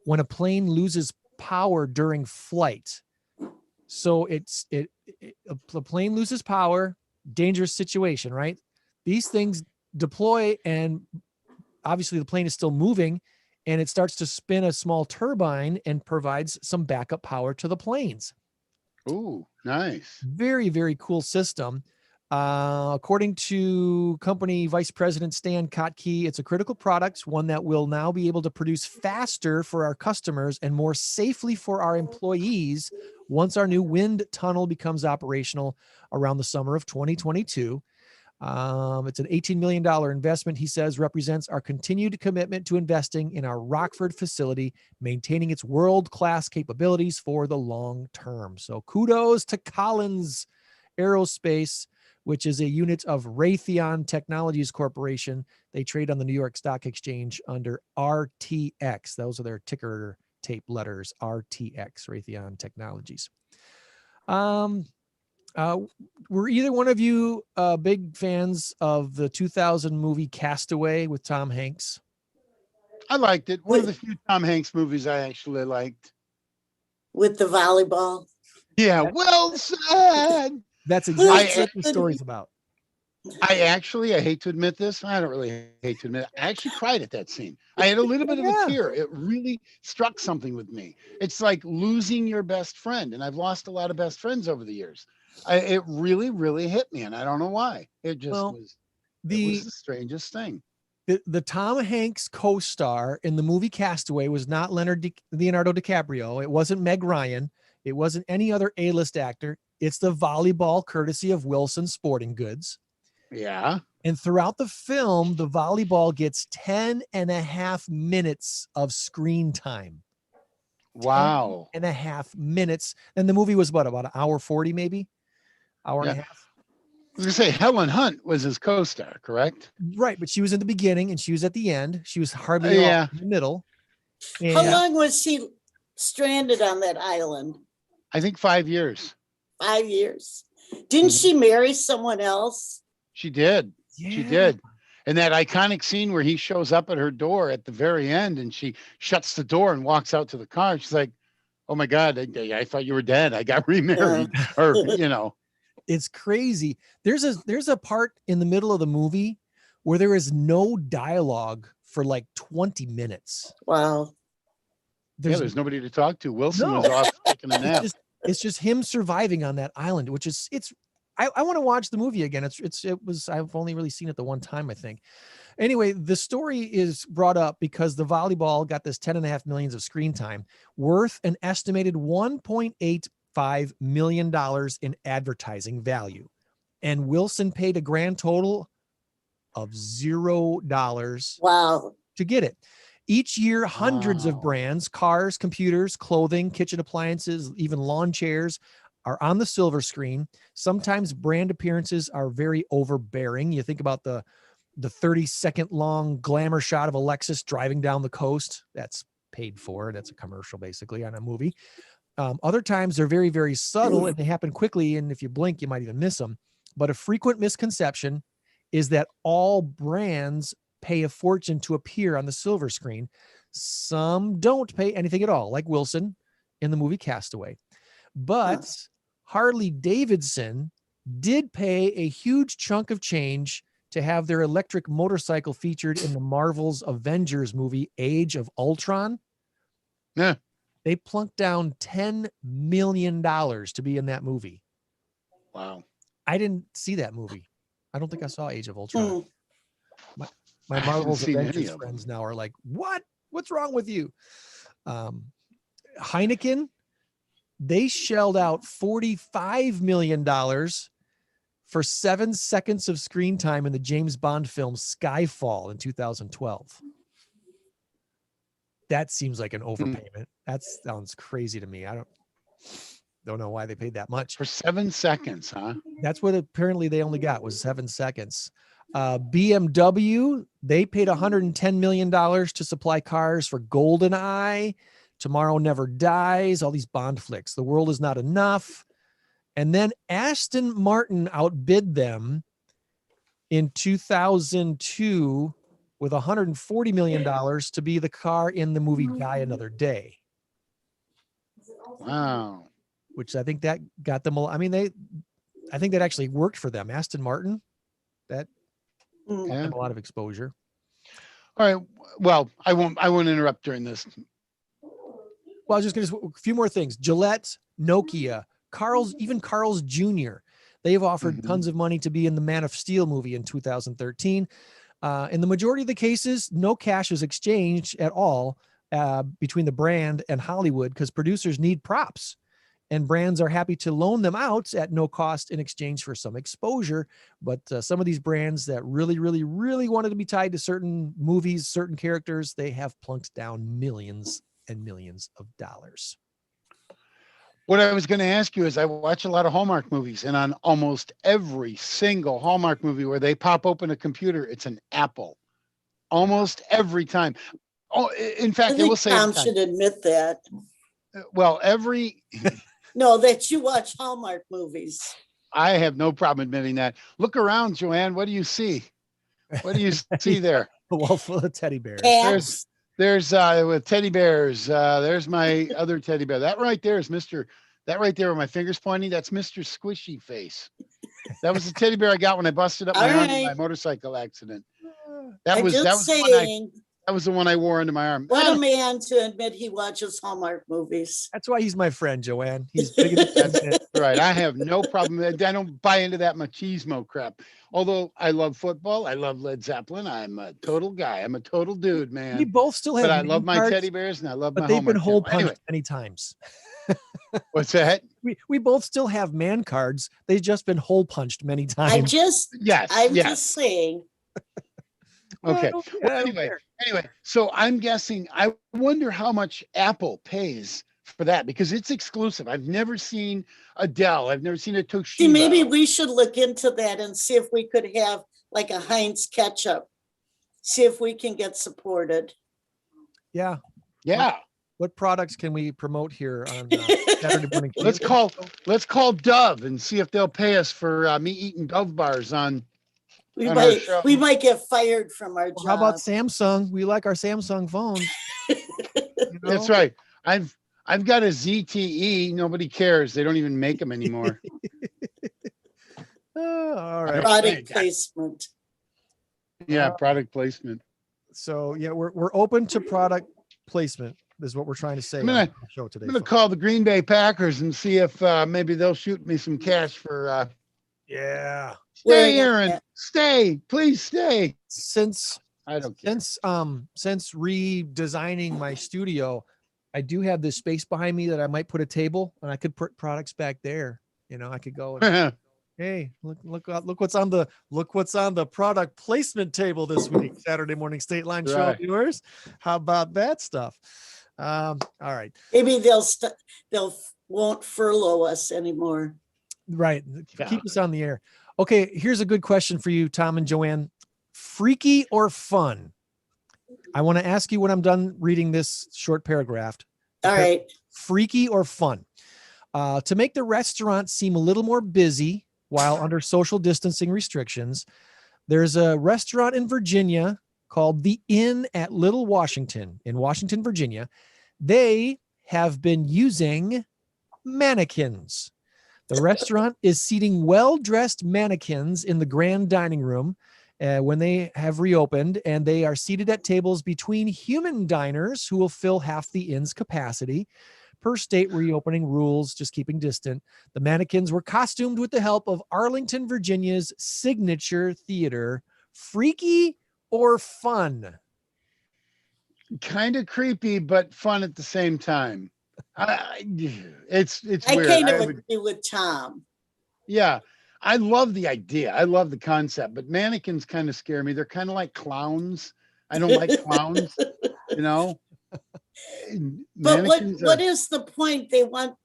when a plane loses power during flight. So the plane loses power, dangerous situation, right? These things deploy, and obviously the plane is still moving, and it starts to spin a small turbine and provides some backup power to the planes.
Ooh, nice.
Very, very cool system. According to company Vice President Stan Kotke, it's a critical product, one that will now be able to produce faster for our customers and more safely for our employees once our new wind tunnel becomes operational around the summer of 2022. It's an $18 million investment, he says, represents our continued commitment to investing in our Rockford facility, maintaining its world-class capabilities for the long term. So kudos to Collins Aerospace, which is a unit of Raytheon Technologies Corporation. They trade on the New York Stock Exchange under RTX. Those are their ticker tape letters, RTX, Raytheon Technologies. Were either one of you big fans of the 2000 movie Castaway with Tom Hanks?
I liked it. One of the few Tom Hanks movies I actually liked.
With the volleyball.
Yeah, well said.
That's exactly what the story's about.
I hate to admit this. I don't really hate to admit it. I actually cried at that scene. I had a little bit of a tear. It really struck something with me. It's like losing your best friend. And I've lost a lot of best friends over the years. It really, really hit me. And I don't know why. It just was the strangest thing.
The Tom Hanks co-star in the movie Castaway was not Leonardo DiCaprio. It wasn't Meg Ryan. It wasn't any other A-list actor. It's the volleyball courtesy of Wilson Sporting Goods.
Yeah.
And throughout the film, the volleyball gets 10.5 minutes of screen time.
Wow.
10.5 minutes. And the movie was about an hour 40, maybe? Hour and a half.
I was going to say Helen Hunt was his co-star, correct?
Right. But she was in the beginning and she was at the end. She was hardly in the middle. And
How long was she stranded on that island?
I think 5 years.
5 years. Didn't she marry someone else?
She did.
Yeah.
She did. And that iconic scene where he shows up at her door at the very end and she shuts the door and walks out to the car. She's like, oh my God, I thought you were dead. I got remarried. Or, you know.
It's crazy. There's a part in the middle of the movie where there is no dialogue for like 20 minutes.
Wow.
There's nobody to talk to. Wilson was off taking a nap.
It's just him surviving on that island, which is I want to watch the movie again. I've only really seen it the one time, I think. Anyway, the story is brought up because the volleyball got this 10.5 million of screen time, worth an estimated $1.85 million in advertising value. And Wilson paid a grand total of $0.
Wow.
To get it. Each year, hundreds of brands, cars, computers, clothing, kitchen appliances, even lawn chairs are on the silver screen. Sometimes brand appearances are very overbearing. You think about the 30-second long glamour shot of a Lexus driving down the coast. That's paid for. That's a commercial basically on a movie. Other times they're very, very subtle and they happen quickly. And if you blink, you might even miss them. But a frequent misconception is that all brands pay a fortune to appear on the silver screen. Some don't pay anything at all, like Wilson in the movie Castaway. But Harley Davidson did pay a huge chunk of change to have their electric motorcycle featured in the Marvel's Avengers movie Age of Ultron.
Yeah.
They plunked down $10 million to be in that movie.
Wow.
I didn't see that movie. I don't think I saw Age of Ultron. My Marvel's Avengers friends now are like, what? What's wrong with you? Heineken, they shelled out $45 million for 7 seconds of screen time in the James Bond film Skyfall in 2012. That seems like an overpayment. That sounds crazy to me. I don't know why they paid that much.
For 7 seconds, huh?
That's what apparently they only got was 7 seconds. BMW, they paid $110 million to supply cars for GoldenEye Tomorrow Never Dies, all these Bond flicks. The World Is Not Enough. And then Aston Martin outbid them in 2002 with $140 million to be the car in the movie Die Another Day.
Wow.
Which I think that got them, I think that actually worked for them. Aston Martin, that got them a lot of exposure.
All right. Well, I won't interrupt during this.
Well, I was just going to, a few more things. Gillette, Nokia, even Carl's Jr. They've offered tons of money to be in the Man of Steel movie in 2013. In the majority of the cases, no cash is exchanged at all between the brand and Hollywood because producers need props. And brands are happy to loan them out at no cost in exchange for some exposure. But some of these brands that really, really, really wanted to be tied to certain movies, certain characters, they have plunked down millions and millions of dollars.
What I was going to ask you is I watch a lot of Hallmark movies, and on almost every single Hallmark movie where they pop open a computer, it's an Apple. Almost every time. Oh, in fact, I will say
Tom should admit that.
Well,
No, that you watch Hallmark movies.
I have no problem admitting that. Look around, Joann. What do you see? What do you see there?
A wall full of teddy bears.
Cats.
There's with teddy bears. There's my other teddy bear. That right there is that right there with my fingers pointing. That's Mr. Squishy Face. That was the teddy bear I got when I busted up my arm in my motorcycle accident. That was the one I wore under my arm.
What a man to admit he watches Hallmark movies.
That's why he's my friend, Joann. He's big into
right. I have no problem. I don't buy into that machismo crap. Although I love football, I love Led Zeppelin. I'm a total guy. I'm a total dude, man.
We both still have.
But I love my teddy bears and I love my.
But they've
Hallmark
been hole punched
anyway.
many times.
What's that?
We both still have man cards. They've just been hole punched many times.
I'm just saying.
Okay. Well, anyway, so I'm guessing, I wonder how much Apple pays for that because it's exclusive. I've never seen a Dell. I've never seen a Toshiba.
See, maybe we should look into that and see if we could have like a Heinz ketchup. See if we can get supported.
Yeah.
Yeah.
What products can we promote here on Saturday morning?
Let's call Dove and see if they'll pay us for me eating Dove bars on.
We might get fired from our job.
How about Samsung? We like our Samsung phones.
That's right. I've got a ZTE. Nobody cares. They don't even make them anymore.
All right.
Product placement.
Yeah, product placement.
So yeah, we're open to product placement. Is what we're trying to say on the show today.
I'm gonna call the Green Bay Packers and see if maybe they'll shoot me some cash for.
Yeah.
Stay, Aaron. Stay. Please stay.
Since redesigning my studio, I do have this space behind me that I might put a table and I could put products back there. I could go and hey, look what's on the product placement table this week. Saturday morning Stateline show viewers. How about that stuff? All right.
Maybe they'll won't furlough us anymore.
Right. Keep us on the air. Okay, here's a good question for you, Tom and Joann. Freaky or fun? I want to ask you when I'm done reading this short paragraph.
All right.
Freaky or fun? To make the restaurant seem a little more busy while under social distancing restrictions, there's a restaurant in Virginia called The Inn at Little Washington in Washington, Virginia. They have been using mannequins. The restaurant is seating well-dressed mannequins in the grand dining room when they have reopened, and they are seated at tables between human diners who will fill half the inn's capacity. Per state reopening rules, just keeping distant. The mannequins were costumed with the help of Arlington, Virginia's signature theater. Freaky or fun?
Kind of creepy, but fun at the same time. It's weird.
I kind of agree with Tom.
Yeah, I love the idea. I love the concept, but mannequins kind of scare me. They're kind of like clowns. I don't like clowns,
But what is the point? They want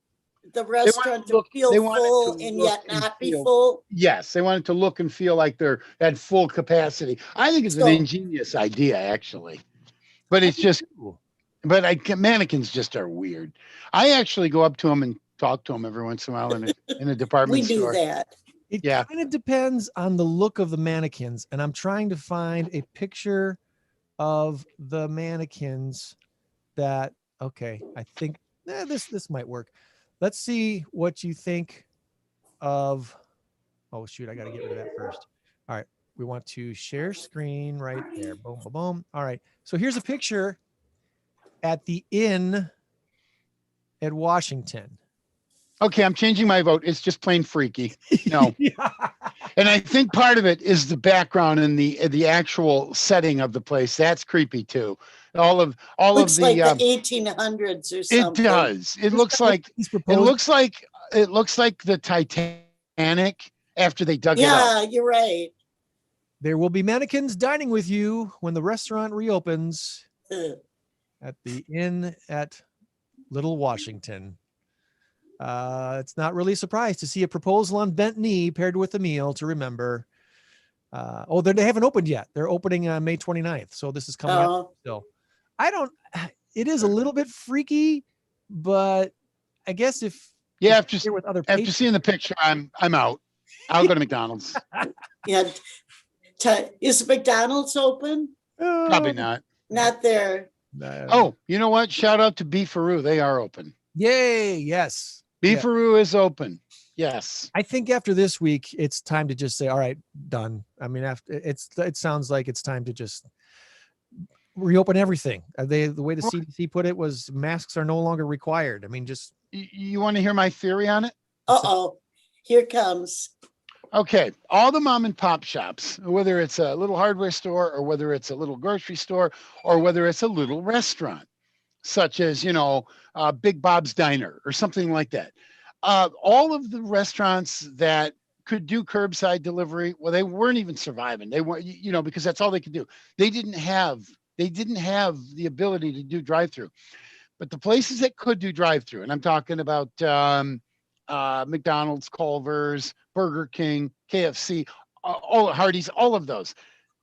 the restaurant to feel full and yet not be full.
Yes, they want it to look and feel like they're at full capacity. I think it's an ingenious idea, actually, but it's just But mannequins just are weird. I actually go up to them and talk to them every once in a while in a department
We do
store.
that.
It
Yeah.
kind of depends on the look of the mannequins, and I'm trying to find a picture of the mannequins that. Okay, I think this might work. Let's see what you think of. Oh shoot, I got to get rid of that first. All right, we want to share screen right there. Boom, boom, boom. All right, so here's a picture at the inn at Washington.
Okay, I'm changing my vote. It's just plain freaky. No. And I think part of it is the background and the actual setting of the place. That's creepy too. Looks of
like
the
the 1800s or something.
it does. It looks like the Titanic after they dug it up.
Yeah, you're right.
There will be mannequins dining with you when the restaurant reopens at the inn at Little Washington. It's not really a surprise to see a proposal on bent knee paired with a meal to remember. They haven't opened yet. They're opening on May 29th. So this is coming up still. It is a little bit freaky, but I guess
after
seeing
the picture, I'm out. I'll go to McDonald's.
Yeah. Is McDonald's open?
Probably not.
Not there.
Oh, you know what? Shout out to Beefaroo. They are open.
Yay. Yes.
Beefaroo is open. Yes.
I think after this week, it's time to just say, all right, done. I mean, it sounds like it's time to just reopen everything. The way the CDC put it was masks are no longer required. I mean, just.
You want to hear my theory on it?
Uh-oh. Here comes.
Okay. All the mom and pop shops, whether it's a little hardware store or whether it's a little grocery store or whether it's a little restaurant, such as, Big Bob's Diner or something like that. All of the restaurants that could do curbside delivery, well, they weren't even surviving. They weren't, because that's all they could do. They didn't have the ability to do drive-through. But the places that could do drive-through, and I'm talking about McDonald's, Culver's, Burger King, KFC, all Hardee's, all of those,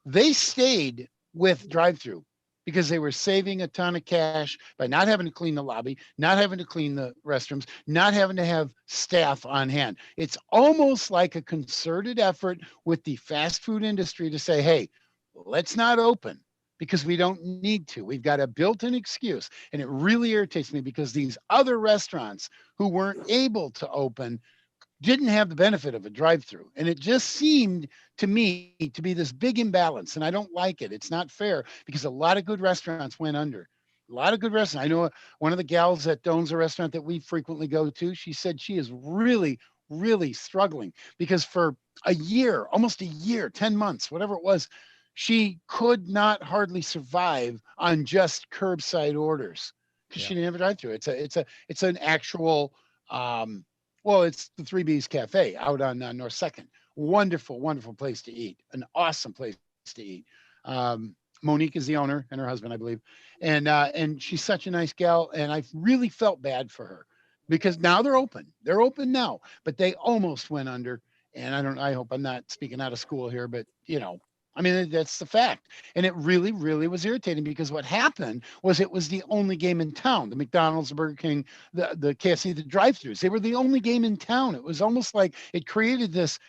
they stayed with drive-through because they were saving a ton of cash by not having to clean the lobby, not having to clean the restrooms, not having to have staff on hand. It's almost like a concerted effort with the fast food industry to say, hey, let's not open because we don't need to. We've got a built-in excuse. And it really irritates me because these other restaurants who weren't able to open didn't have the benefit of a drive-through. And it just seemed to me to be this big imbalance. And I don't like it. It's not fair because a lot of good restaurants went under. A lot of good restaurants. I know one of the gals that owns a restaurant that we frequently go to, she said she is really, really struggling because for a year, almost a year, 10 months, whatever it was, she could not hardly survive on just curbside orders because she didn't have a drive-through. It's an actual, it's the 3B's Cafe out on North 2nd. Wonderful, wonderful place to eat. An awesome place to eat. Monique is the owner and her husband, I believe. And she's such a nice gal. And I really felt bad for her because now they're open. They're open now, but they almost went under. And I hope I'm not speaking out of school here, but that's the fact. And it really, really was irritating because what happened was it was the only game in town. The McDonald's, the Burger King, the KFC, the drive-thrus, they were the only game in town. It was almost like it created this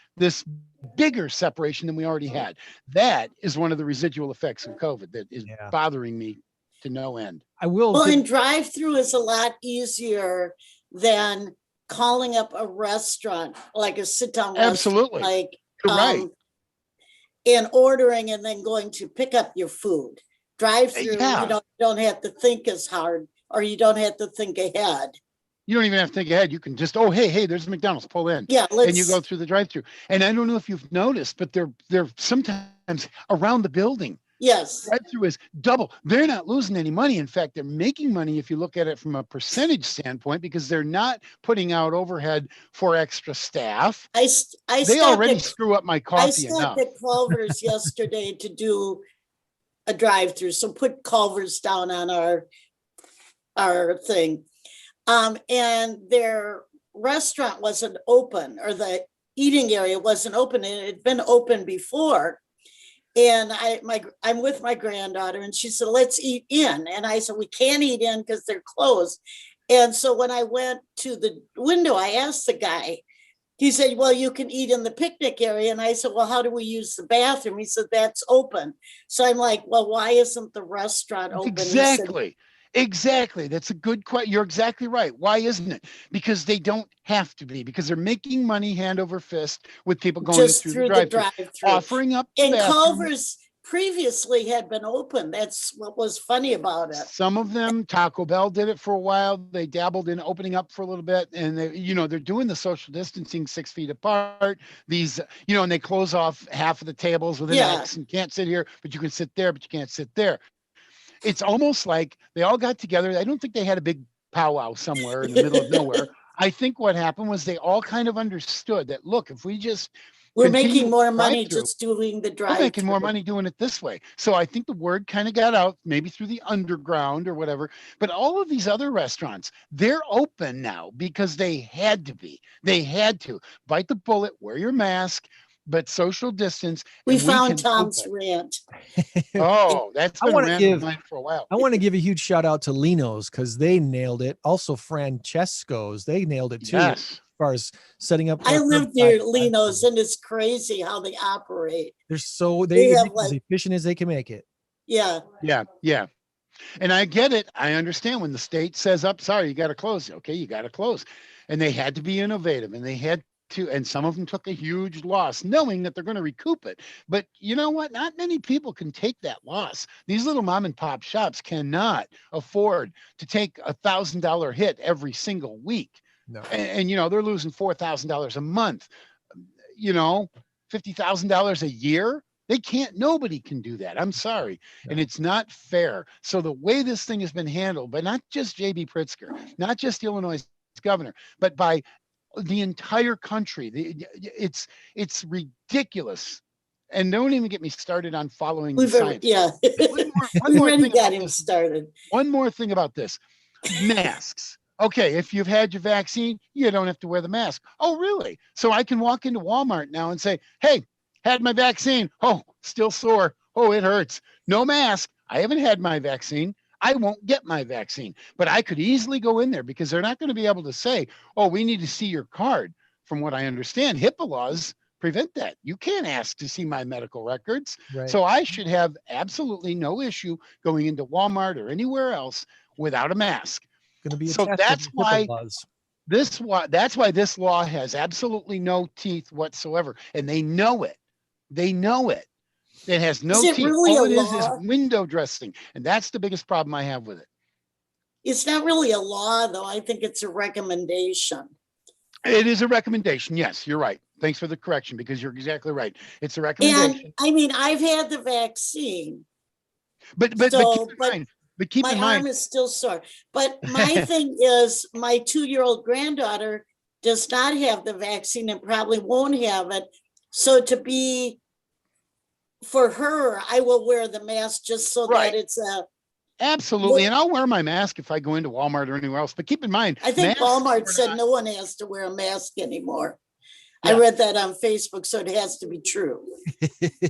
bigger separation than we already had. That is one of the residual effects of COVID that is bothering me to no end.
And drive-through is a lot easier than calling up a restaurant, like a sit-down restaurant.
Absolutely. You're right.
And ordering and then going to pick up your food. Drive-through, you don't have to think as hard, or you don't have to think ahead.
You don't even have to think ahead. You can just, hey, there's McDonald's, pull in.
Yeah,
and you go through the drive-through. And I don't know if you've noticed, but they're sometimes around the building.
Yes.
Drive-through is double. They're not losing any money. In fact, they're making money if you look at it from a percentage standpoint because they're not putting out overhead for extra staff. They already screw up my coffee enough.
I stopped at Culver's yesterday to do a drive-through. So put Culver's down on our thing. And their restaurant wasn't open, or the eating area wasn't open, and it had been open before. And I'm with my granddaughter, and she said, let's eat in. And I said, we can't eat in because they're closed. And so when I went to the window, I asked the guy, he said, well, you can eat in the picnic area. And I said, well, how do we use the bathroom? He said, that's open. So I'm like, well, why isn't the restaurant open?
Exactly. Exactly. That's a good question. You're exactly right. Why isn't it? Because they don't have to be, because they're making money hand over fist with people going
just
through
through
the
the
drive-thru,
drive-through.
offering up the
And
bathroom.
Culver's previously had been open. That's what was funny about it.
Some of them, Taco Bell did it for a while. They dabbled in opening up for a little bit, and they, they're doing the social distancing 6 feet apart. These, and they close off half of the tables with an X, and can't sit here, but you can sit there, but you can't sit there. It's almost like they all got together. I don't think they had a big powwow somewhere in the middle of nowhere. I think what happened was they all kind of understood that, look, if we just
we're making more money just doing the drive.
We're making more money doing it this way. So I think the word kind of got out, maybe through the underground or whatever. But all of these other restaurants, they're open now because they had to be. They had to bite the bullet, wear your mask, but social distance.
We found Tom's rant.
Oh, that's been a rant of mine for a while.
I want to give a huge shout out to Lino's because they nailed it. Also, Francesco's, they nailed it too.
Yes.
As far as setting up.
I lived near Lino's, and it's crazy how they operate.
They're so as efficient as they can make it.
Yeah.
Yeah. Yeah. And I get it. I understand when the state says, "Up, sorry, you got to close." Okay, you got to close, and they had to be innovative, and they had to, and some of them took a huge loss knowing that they're going to recoup it. But you know what? Not many people can take that loss. These little mom and pop shops cannot afford to take $1,000 hit every single week.
No.
And they're losing $4,000 a month, $50,000 a year. They can't, nobody can do that. I'm sorry. No. And it's not fair. So the way this thing has been handled by not just J.B. Pritzker, not just the Illinois governor, but by the entire country, it's ridiculous. And don't even get me started on following the science.
Yeah.
One more thing
got him started.
One more thing about this. Masks. Okay, if you've had your vaccine, you don't have to wear the mask. Oh, really? So I can walk into Walmart now and say, hey, had my vaccine. Oh, still sore. Oh, it hurts. No mask. I haven't had my vaccine. I won't get my vaccine. But I could easily go in there because they're not going to be able to say, oh, we need to see your card. From what I understand, HIPAA laws prevent that. You can't ask to see my medical records. Right. So I should have absolutely no issue going into Walmart or anywhere else without a mask. So that's why this law has absolutely no teeth whatsoever, and they know it. They know it. It has no teeth.
Really
all it is window dressing, and that's the biggest problem I have with it.
It's not really a law, though. I think it's a recommendation.
It is a recommendation. Yes, you're right. Thanks for the correction, because you're exactly right. It's a recommendation.
And I mean, I've had the vaccine,
but keep in mind. But keep in mind,
my arm is still sore. But my thing is, my 2-year-old granddaughter does not have the vaccine and probably won't have it. So for her, I will wear the mask just so that it's a.
Absolutely. And I'll wear my mask if I go into Walmart or anywhere else. But keep in mind,
I think Walmart said no one has to wear a mask anymore. Yeah. I read that on Facebook, so it has to be true.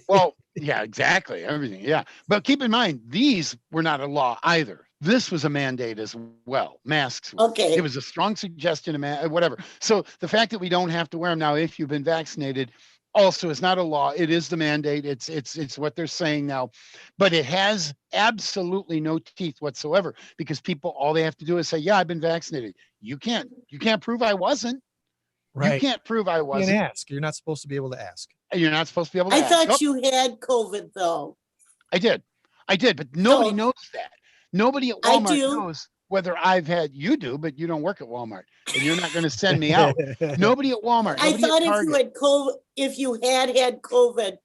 Well, yeah, exactly. Everything. Yeah. But keep in mind, these were not a law either. This was a mandate as well. Masks.
Okay.
It was a strong suggestion, whatever. So the fact that we don't have to wear them now if you've been vaccinated also is not a law. It is the mandate. It's what they're saying now. But it has absolutely no teeth whatsoever, because people, all they have to do is say, yeah, I've been vaccinated. You can't prove I wasn't. Right. You can't prove I wasn't.
You can't ask. You're not supposed to be able to ask.
You're not supposed to be able to
ask.
I
thought you had COVID, though.
I did, but nobody knows that. Nobody at Walmart knows whether I've had. You do, but you don't work at Walmart, and you're not going to send me out. Nobody at Walmart.
I thought if you had COVID,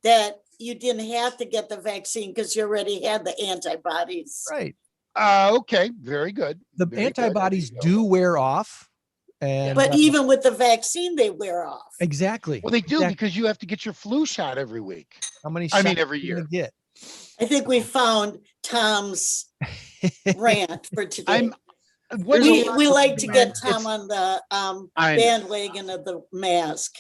that you didn't have to get the vaccine because you already had the antibodies.
Right.
Okay. Very good.
The antibodies do wear off.
But even with the vaccine, they wear off.
Exactly.
Well, they do because you have to get your flu shot every week.
How many shots
every year.
Get?
I think we found Tom's rant for today. We like to get Tom on the bandwagon of the mask.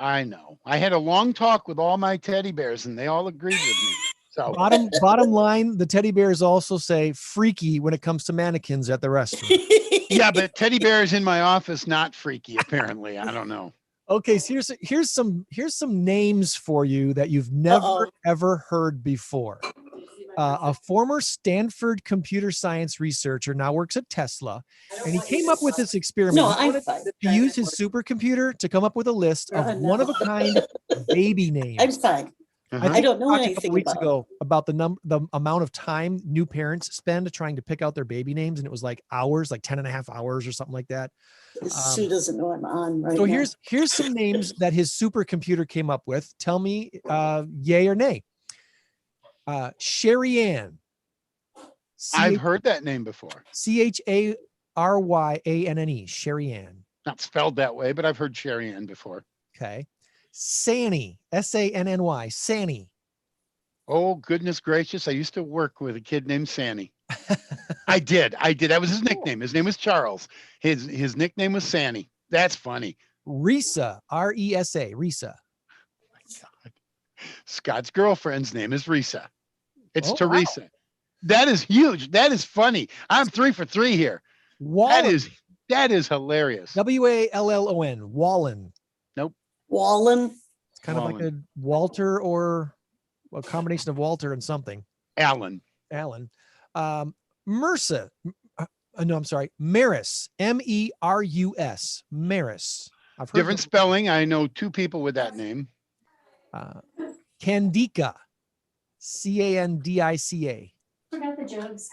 I know. I had a long talk with all my teddy bears, and they all agreed with me. So
Bottom line, the teddy bears also say freaky when it comes to mannequins at the restaurant.
yeah, but teddy bears in my office not freaky. Apparently, I don't know.
Okay, so here's some names for you that you've never ever heard before. A former Stanford computer science researcher now works at Tesla, and he came up with this experiment.
No,
He
I'm
wanted
fine.
to use his supercomputer to come up with a list of one-of-a-kind baby names.
I'm fine.
I
I don't know
talked a couple
anything
weeks
about
ago about the amount of time new parents spend trying to pick out their baby names, and it was like hours, like 10 and a half hours or something like that.
Sue doesn't know I'm on right
So
now.
here's some names that his supercomputer came up with. Tell me yay or nay. Sherry Ann.
I've heard that name before.
Charyanne. Sherry Ann.
Not spelled that way, but I've heard Sherry Ann before.
Okay. Sanny. Sanny. Sanny.
Oh, goodness gracious. I used to work with a kid named Sanny. I did. That was his nickname. His name was Charles. His nickname was Sanny. That's funny.
Risa. Resa. Risa.
Scott's girlfriend's name is Risa. It's Teresa.
Wow.
That is huge. That is funny. I'm 3 for 3 here.
Wallen.
That is hilarious.
Wallon. Wallen.
Nope.
Wallen.
It's kind of like a Walter or a combination of Walter and something.
Allen.
MRSA. No, I'm sorry. Maris. Merus. Maris. I've heard
Different spelling. I know 2 people with that name.
Candica. Candica.
Forgot the jugs.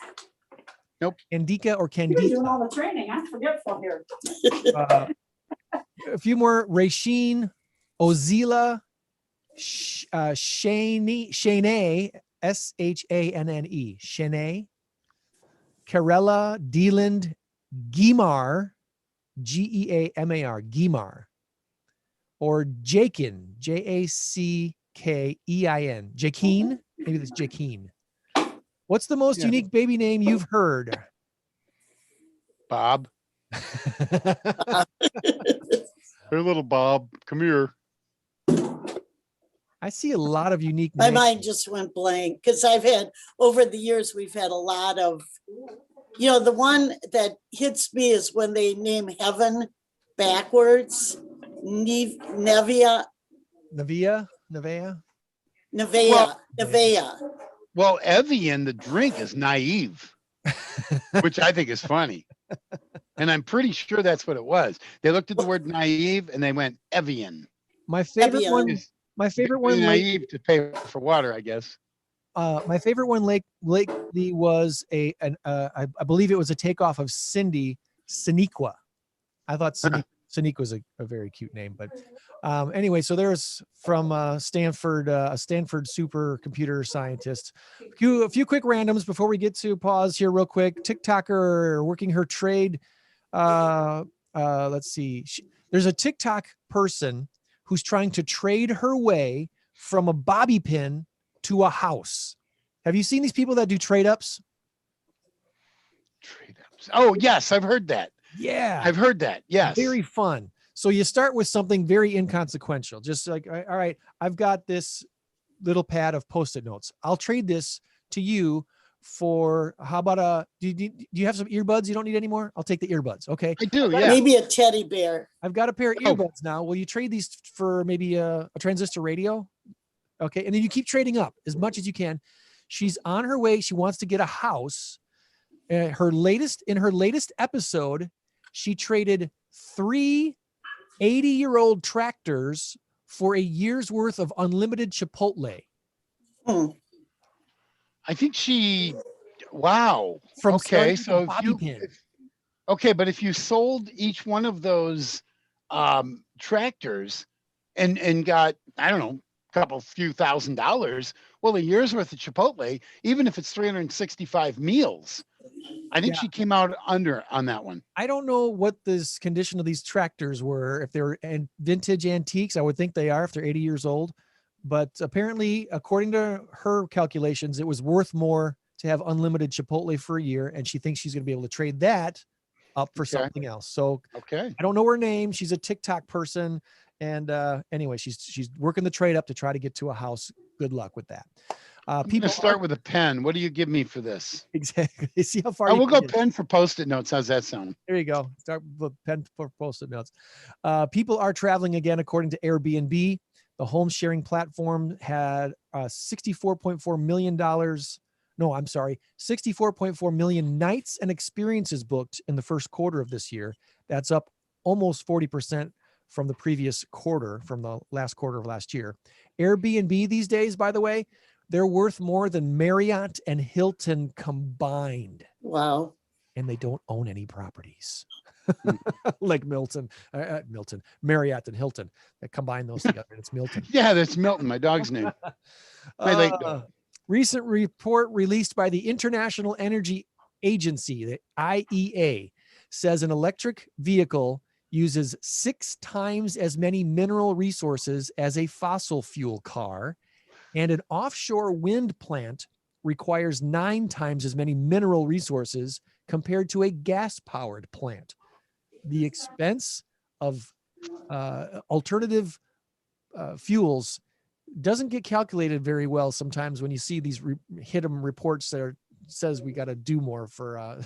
Nope.
Candica or
You're doing
Candica.
all the training. I'm forgetful here.
A few more. Rasheen, Ozila, Shanae, Shanne, Shanne, Karela, Deland, Geemar, Geamar, Geemar, or Jakin, Jackein, Jakeen, maybe that's Jakeen. What's the most unique baby name you've heard?
Bob. Hey, little Bob, come here.
I see a lot of unique
My
names.
mind just went blank because over the years, we've had a lot of, the one that hits me is when they name heaven backwards. Nevea.
Well, Evian, the drink, is naive, which I think is funny. And I'm pretty sure that's what it was. They looked at the word naive and they went Evian.
My favorite
Evian.
one. My favorite one.
Naive to pay for water, I guess.
My favorite one lately was I believe it was a takeoff of Cindy, Saniqua. I thought Saniqua was a very cute name, but anyway, so there's from Stanford, a Stanford supercomputer scientist. A few quick randoms before we get to pause here real quick. TikToker working her trade. Let's see. There's a TikTok person who's trying to trade her way from a bobby pin to a house. Have you seen these people that do trade ups?
Trade ups. Oh, yes, I've heard that.
Yeah.
I've heard that. Yes.
Very fun. So you start with something very inconsequential, just like, all right, I've got this little pad of Post-it notes. I'll trade this to you for, how about do you have some earbuds you don't need anymore? I'll take the earbuds. Okay.
I do. Yeah.
Maybe a teddy bear.
I've got a pair of earbuds now. Will you trade these for maybe a transistor radio? Okay. And then you keep trading up as much as you can. She's on her way. She wants to get a house. In her latest episode, she traded 3 80-year-old tractors for a year's worth of unlimited Chipotle.
I think wow.
From
okay,
so
but if you sold each one of those tractors and got, I don't know, a few $1,000s, well, a year's worth of Chipotle, even if it's 365 meals, I think she came out under on that one.
I don't know what this condition of these tractors were. If they're vintage antiques, I would think they are if they're 80 years old. But apparently, according to her calculations, it was worth more to have unlimited Chipotle for a year. And she thinks she's going to be able to trade that up for something else. So I don't know her name. She's a TikTok person. And anyway, she's working the trade up to try to get to a house. Good luck with that.
People start with a pen. What do you give me for this?
Exactly. See how far
I
you
will
can
go
get.
pen for Post-it notes. How's that sound?
There you go. Start with pen for Post-it notes. People are traveling again, according to Airbnb. The home sharing platform had $64.4 million. No, I'm sorry, 64.4 million nights and experiences booked in the first quarter of this year. That's up almost 40% from the previous quarter, from the last quarter of last year. Airbnb these days, by the way, they're worth more than Marriott and Hilton combined.
Wow.
And they don't own any properties. Like Marriott and Hilton. They combine those together and it's Milton.
Yeah, that's Milton, my dog's name. My late dog.
Recent report released by the International Energy Agency, the IEA, says an electric vehicle uses 6 times as many mineral resources as a fossil fuel car, and an offshore wind plant requires 9 times as many mineral resources compared to a gas-powered plant. The expense of alternative fuels doesn't get calculated very well sometimes when you see these hit 'em reports that says we got to do more for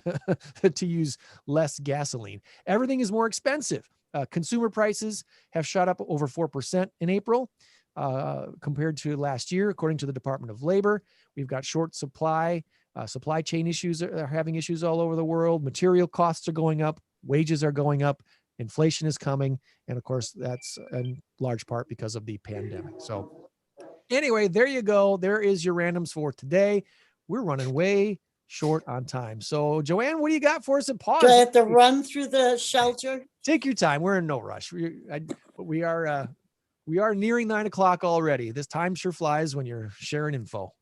to use less gasoline. Everything is more expensive. Consumer prices have shot up over 4% in April compared to last year, according to the Department of Labor. We've got short supply chain issues are having issues all over the world. Material costs are going up, wages are going up, inflation is coming, and of course that's in large part because of the pandemic. So anyway, there you go. There is your randoms for today. We're running way short on time. So Joann, what do you got for us at pause?
Do I have to run through the shelter?
Take your time. We're in no rush. We are nearing 9 o'clock already. This time sure flies when you're sharing info.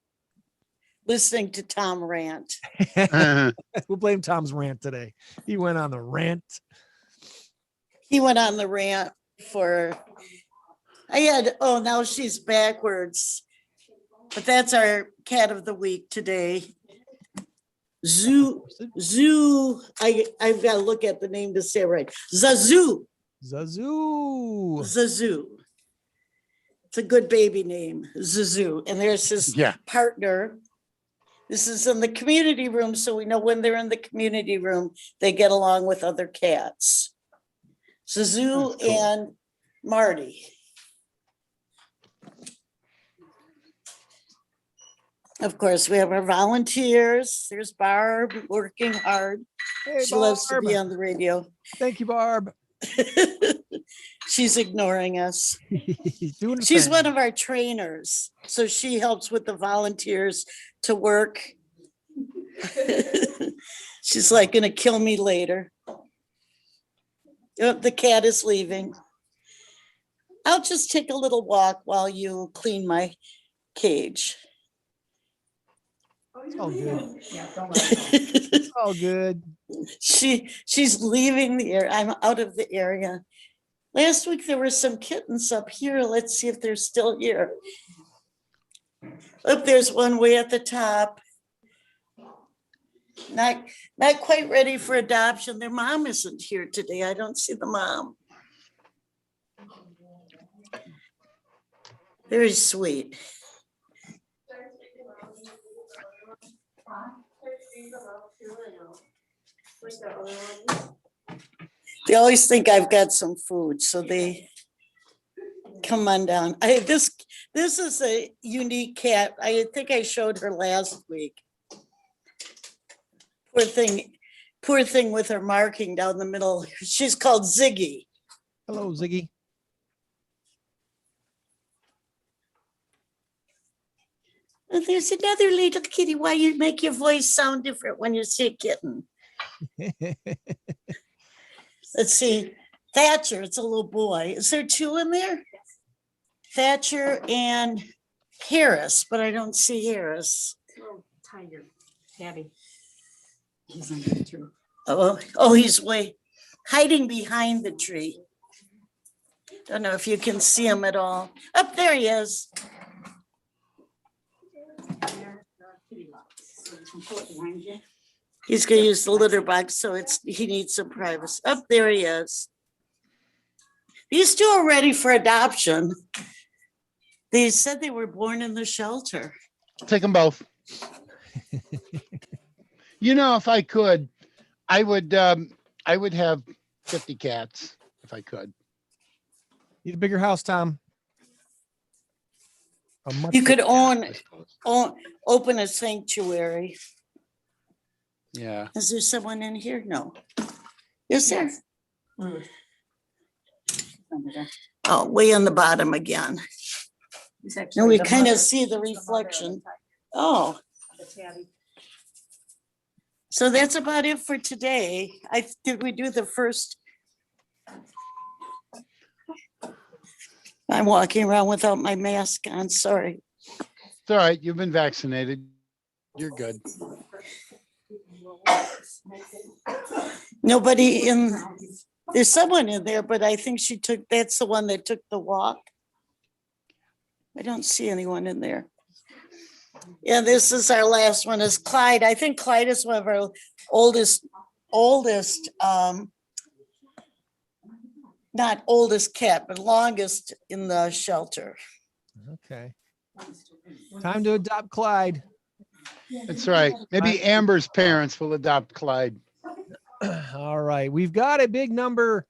Listening to Tom rant.
We'll blame Tom's rant today. He went on the rant.
He went on the rant for, now she's backwards. But that's our cat of the week today. I've got to look at the name to say it right. Zazu. It's a good baby name, Zazu. And there's his partner. This is in the community room, so we know when they're in the community room, they get along with other cats. Zazu and Marty. Of course, we have our volunteers. There's Barb working hard.
Hey,
she loves to be on the radio.
Thank you, Barb.
She's ignoring us.
She's
one of our trainers. So she helps with the volunteers to work. She's like going to kill me later. The cat is leaving. I'll just take a little walk while you clean my cage.
It's all good. It's all good.
She's leaving the area. I'm out of the area. Last week there were some kittens up here. Let's see if they're still here. Look, there's one way at the top. Not quite ready for adoption. Their mom isn't here today. I don't see the mom. Very sweet. They always think I've got some food, so they come on down. This is a unique cat. I think I showed her last week. Poor thing with her marking down the middle. She's called Ziggy.
Hello, Ziggy.
And there's another little kitty. Why you make your voice sound different when you see a kitten? Let's see. Thatcher, it's a little boy. Is there 2 in there? Thatcher and Harris, but I don't see Harris.
Oh, tiger, Tabby. He's under the tree.
Oh, he's way hiding behind the tree. Don't know if you can see him at all. Up there he is. He's gonna use the litter box, so he needs some privacy. Up there he is. These two are ready for adoption. They said they were born in the shelter.
Take them both. You know, if I could, I would have 50 cats if I could.
Need a bigger house, Tom. A much
You could
bigger-
open a sanctuary.
Yeah.
Is there someone in here? No. Is there? Oh, way on the bottom again. And we kind of see the reflection. Oh. So that's about it for today. Did we do the first? I'm walking around without my mask on, sorry.
It's all right. You've been vaccinated. You're good.
Nobody there's someone in there, but I think that's the one that took the walk. I don't see anyone in there. Yeah, this is our last one is Clyde. I think Clyde is one of our oldest, not oldest cat, but longest in the shelter.
Okay. Time to adopt Clyde.
That's right. Maybe Amber's parents will adopt Clyde.
All right. We've got a big number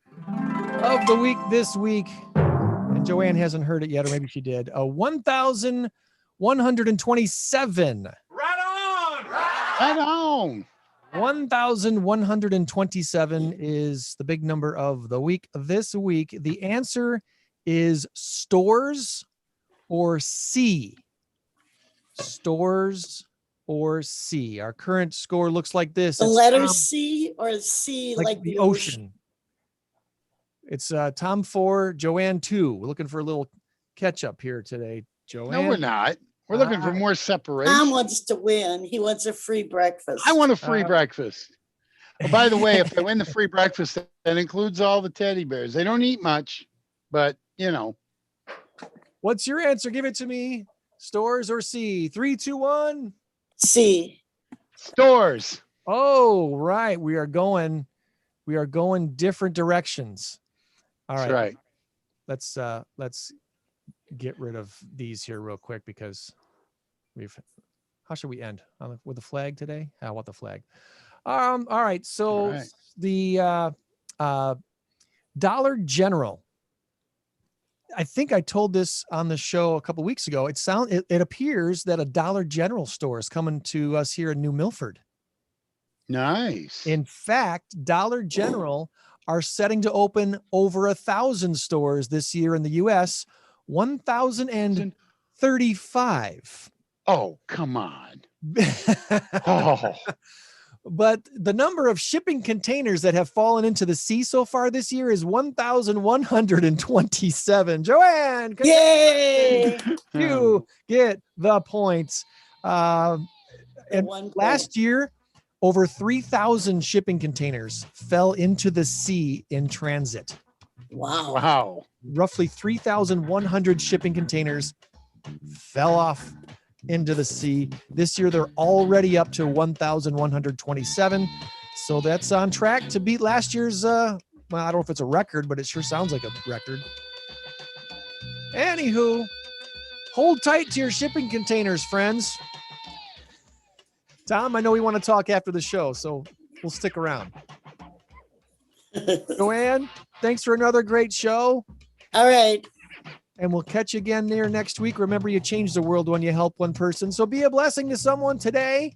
of the week this week. And Joann hasn't heard it yet, or maybe she did. 1,127.
Right on.
1,127 is the big number of the week this week. The answer is stores or C. Stores or C. Our current score looks like this.
The
It's
letter
Tom,
C or C
like the ocean. It's Tom 4, Joann 2. We're looking for a little catch up here today, Joann.
No, we're not. We're looking for more separation.
Tom wants to win. He wants a free breakfast.
I want a free breakfast. Oh, by the way, if I win the free breakfast, that includes all the teddy bears. They don't eat much, but you know.
What's your answer? Give it to me. Stores or C? 3, 2, 1.
C.
Stores.
Oh, right. We are going different directions. All right.
That's right.
Let's get rid of these here real quick because how should we end? With the flag today? I want the flag. All right. So the Dollar General. I think I told this on the show a couple weeks ago. It appears that a Dollar General store is coming to us here in New Milford.
Nice.
In fact, Dollar General are setting to open over 1,000 stores this year in the U.S. 1,035.
Oh, come on. Oh.
But the number of shipping containers that have fallen into the sea so far this year is 1,127. Joann,
yay!
You get the points. And last year, over 3,000 shipping containers fell into the sea in transit.
Wow.
Wow.
Roughly 3,100 shipping containers fell off into the sea. This year, they're already up to 1,127. So that's on track to beat last year's, well, I don't know if it's a record, but it sure sounds like a record. Anywho, hold tight to your shipping containers, friends. Tom, I know we want to talk after the show, so we'll stick around. Joann, thanks for another great show.
All right.
And we'll catch you again there next week. Remember, you change the world when you help one person. So be a blessing to someone today.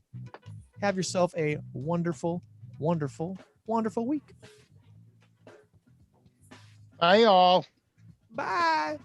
Have yourself a wonderful, wonderful, wonderful week.
Bye, all.
Bye.